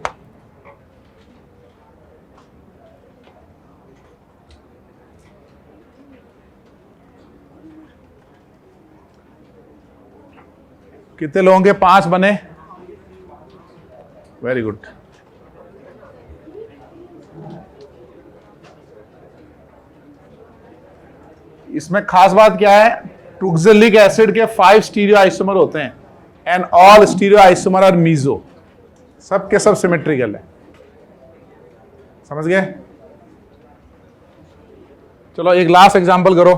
कितने लोगों के 5 बने? Very good. इसमें खास बात क्या है? ट्रुक्सेलिक एसिड के 5 स्टीरियो आइसोमर होते हैं and all stereo isomer are meso. सब के सब सिमेट्रिकल है। समझ गए? चलो एक लास्ट एग्जांपल करो।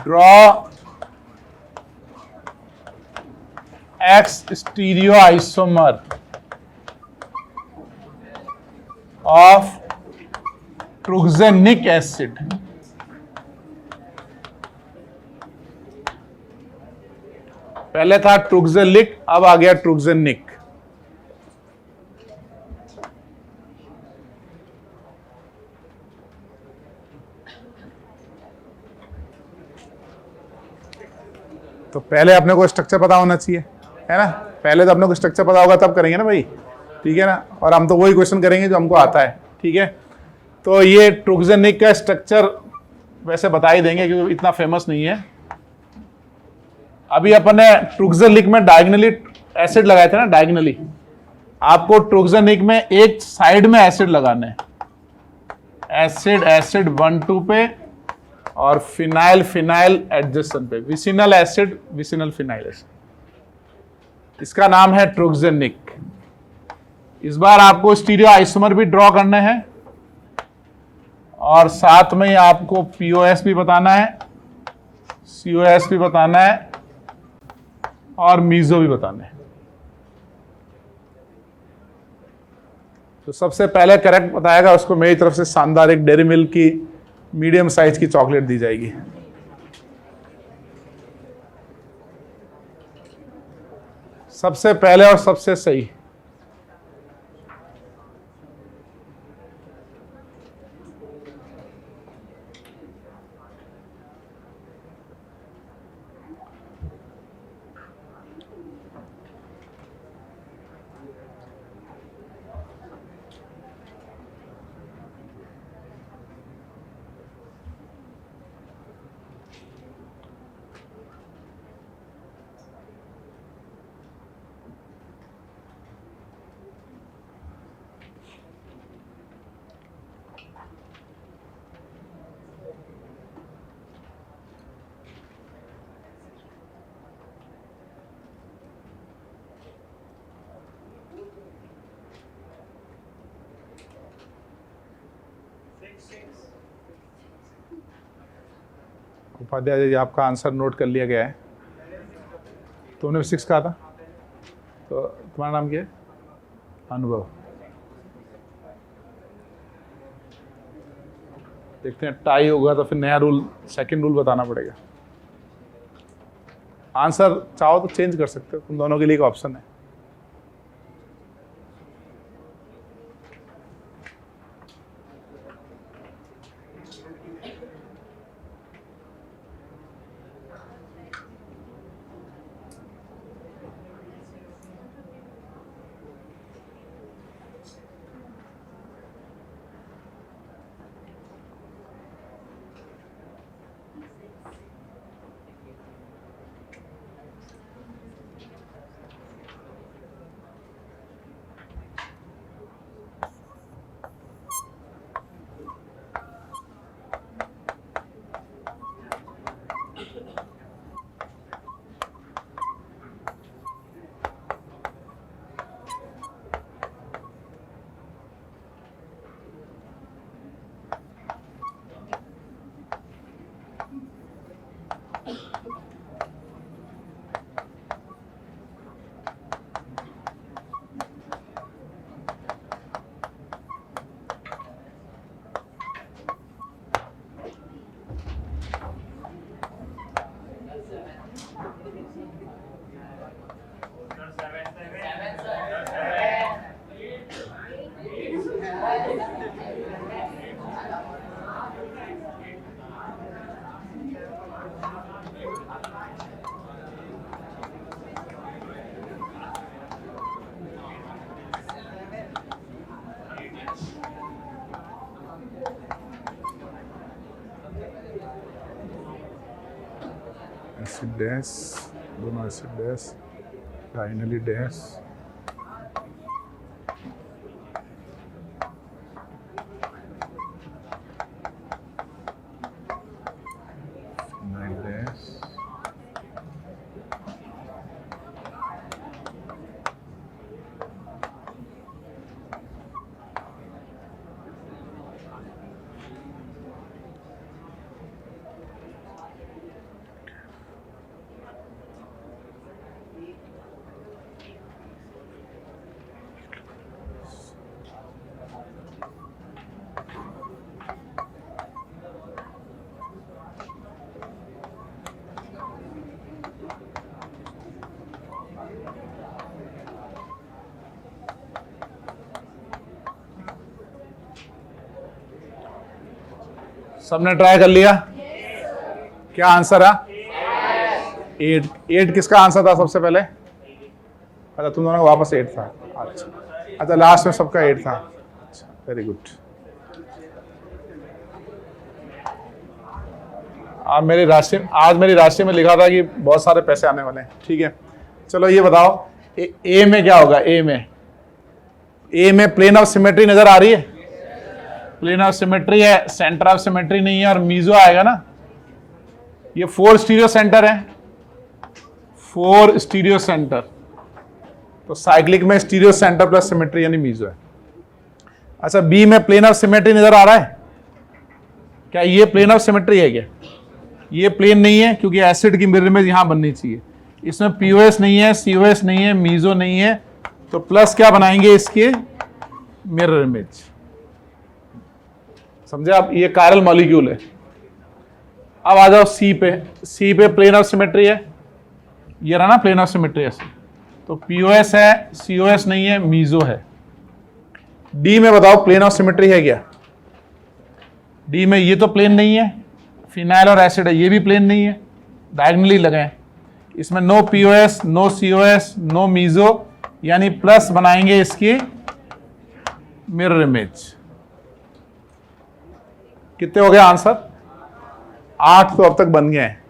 Draw X stereo isomer of truxinic acid. पहले था ट्रुक्सेलिक, अब आ गया ट्रुक्सेनिक। तो पहले अपने को स्ट्रक्चर पता होना चाहिए, है ना? पहले तो अपने को स्ट्रक्चर पता होगा तब करेंगे ना भाई, ठीक है ना? और हम तो वही क्वेश्चन करेंगे जो हमको आता है, ठीक है? तो ये ट्रुक्सेनिक का स्ट्रक्चर वैसे बता ही देंगे क्योंकि इतना फेमस नहीं है। अभी अपन ने ट्रुक्सेनिक में डायगोनली एसिड लगाए थे ना, डायगोनली। आपको ट्रुक्सेनिक में एक साइड में एसिड लगाना है, एसिड एसिड 1 2 पे और फिनाइल फिनाइल एडजेसेंट पे, vicinal acid vicinal phenyl acid. इसका नाम है ट्रुक्सेनिक। इस बार आपको स्टीरियो आइसोमर भी ड्रॉ करने हैं और साथ में ही आपको POS भी बताना है, COS भी बताना है और मीजो भी बताना है। तो सबसे पहले करेक्ट बताएगा उसको मेरी तरफ से शानदार एक डेयरी मिल्क की मीडियम साइज की चॉकलेट दी जाएगी। सबसे पहले और सबसे सही। उपाध्याय जी, आपका आंसर नोट कर लिया गया है। तुमने 6 कहा था, तो तुम्हारा नाम क्या है? अनुभव। देखते हैं, टाई होगा तो फिर नया रूल, सेकंड रूल बताना पड़ेगा। आंसर चाहो तो चेंज कर सकते हो, तुम दोनों के लिए एक ऑप्शन है। एसिड डैश, दोनों acid dash, finally dash, dash, सबने ट्राई कर लिया? क्या आंसर है? 8। 8 किसका आंसर था सबसे पहले? अच्छा, तुम दोनों का वापस 8 था। अच्छा, लास्ट में सबका 8 था। अच्छा, वेरी गुड। आज मेरी राशि में लिखा था कि बहुत सारे पैसे आने वाले हैं। ठीक है, चलो ये बताओ, ए में क्या होगा? ए में प्लेन ऑफ सिमेट्री नजर आ रही है? प्लेन ऑफ सिमेट्री है, सेंटर ऑफ सिमेट्री नहीं है, और मीजो आएगा ना। ये 4 स्टीरियो सेंटर है, 4 स्टीरियो सेंटर, तो साइक्लिक में स्टीरियो सेंटर प्लस सिमेट्री यानी मीजो है। अच्छा, बी में प्लेन ऑफ सिमेट्री नजर आ रहा है? क्या ये प्लेन ऑफ सिमेट्री है? क्या ये प्लेन नहीं है, क्योंकि एसिड की मिरर इमेज यहां बननी चाहिए। इसमें पीओएस नहीं है, सीओएस नहीं है, मीजो नहीं है, तो प्लस क्या बनाएंगे इसके? Mirror image. समझे आप? ये कायरल मॉलिक्यूल है। अब आ जाओ सी पे। सी पे प्लेन ऑफ सिमेट्री है, ये रहा ना प्लेन ऑफ सिमेट्री है। तो पीओएस है, सीओएस नहीं है, मीजो है। डी में बताओ प्लेन ऑफ सिमेट्री है क्या? डी में ये तो प्लेन नहीं है, फिनाइल और एसिड है, ये भी प्लेन नहीं है, डायगोनली लगाएं। इसमें no POS, no COS, no meso, यानी प्लस बनाएंगे इसकी मिरर इमेज। कितने हो गए आंसर? 8 तो अब तक बन गए हैं।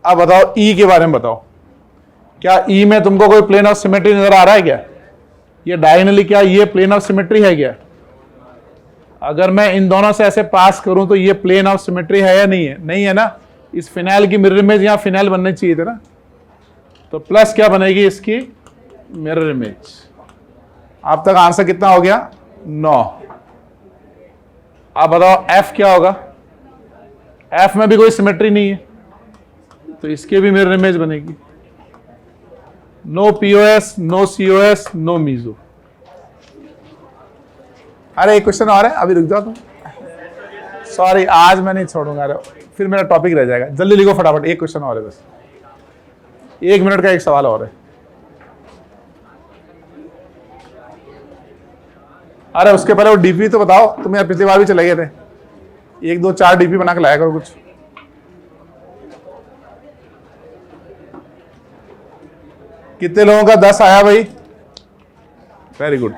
अब बताओ ई के बारे में बताओ। क्या ई में तुमको कोई प्लेन ऑफ सिमेट्री नजर आ रहा है क्या? ये डायगोनली क्या ये प्लेन ऑफ सिमेट्री है क्या? अगर मैं इन दोनों से ऐसे पास करूं तो ये प्लेन ऑफ सिमेट्री है या नहीं है? नहीं है ना। इस फिनाइल की मिरर इमेज यहां फिनाइल बनने चाहिए थे ना, तो प्लस क्या बनेगी इसकी? Mirror image. अब तक आंसर कितना हो गया? 9। आप बताओ एफ क्या होगा? एफ में भी कोई सिमेट्री नहीं है, तो इसके भी मिरर इमेज बनेगी। No POS, no COS, no meso. अरे एक क्वेश्चन और है, अभी रुक जाओ तुम। सॉरी, आज मैं नहीं छोड़ूंगा, अरे फिर मेरा टॉपिक रह जाएगा। जल्दी लिखो फटाफट, एक क्वेश्चन और है बस, 1 मिनट का एक सवाल और है। अरे उसके पहले वो डीपी तो बताओ, तुम यार पिछली बार भी चले गए थे। 1 2 4 डीपी बना के लाया करो कुछ। कितने लोगों का 10 आया भाई? Very good.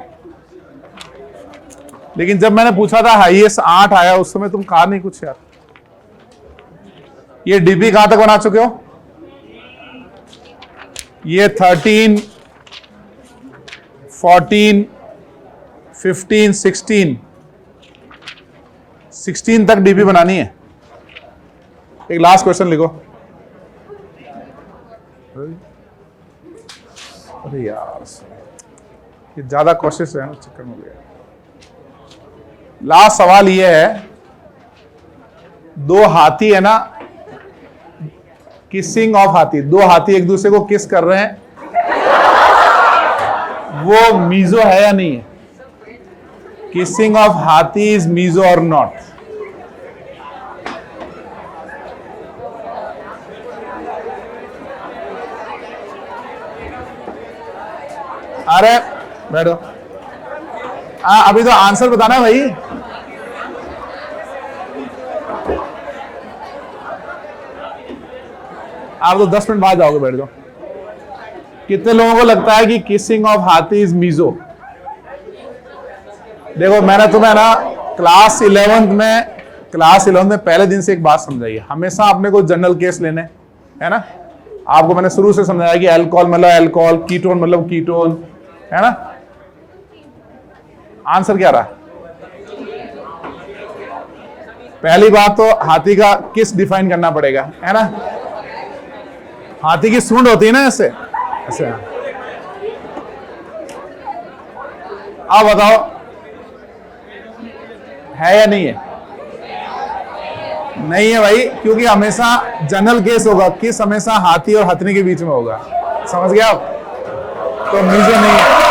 लेकिन जब मैंने पूछा था हाईएस्ट 8 आया, उस समय तुम कहा नहीं कुछ यार। ये डीपी कहां तक बना चुके हो? ये 13, 14, 15, 16 तक डीपी बनानी है। एक लास्ट क्वेश्चन लिखो। अरे यार, ये ज्यादा कोशिश है ना, चक्कर में हो गया। लास्ट सवाल ये है, 2 हाथी है ना, किसिंग ऑफ हाथी, 2 हाथी एक दूसरे को किस कर रहे हैं, वो मीजो है या नहीं है? किसिंग ऑफ हाथी इज मीजो और नॉट? अरे बैठो, अभी तो आंसर बताना भाई। आप तो 10 मिनट बाद जाओगे, बैठ जाओ। कितने लोगों को लगता है कि किसिंग ऑफ हाथी इज मीजो? देखो, मैंने तुम्हें ना क्लास 11 में पहले दिन से एक बात समझाई है, हमेशा अपने को जनरल केस लेने, है ना। आपको मैंने शुरू से समझाया कि अल्कोहल मतलब अल्कोहल, कीटोन मतलब कीटोन, है ना। आंसर क्या रहा? पहली बात तो हाथी का किस डिफाइन करना पड़ेगा, है ना। हाथी की सूंड होती है ना ऐसे ऐसे। अब बताओ है या नहीं है? नहीं है भाई, क्योंकि हमेशा जनरल केस होगा, किस हमेशा हाथी और हथनी के बीच में होगा। समझ गया आप? तो मीजो नहीं है।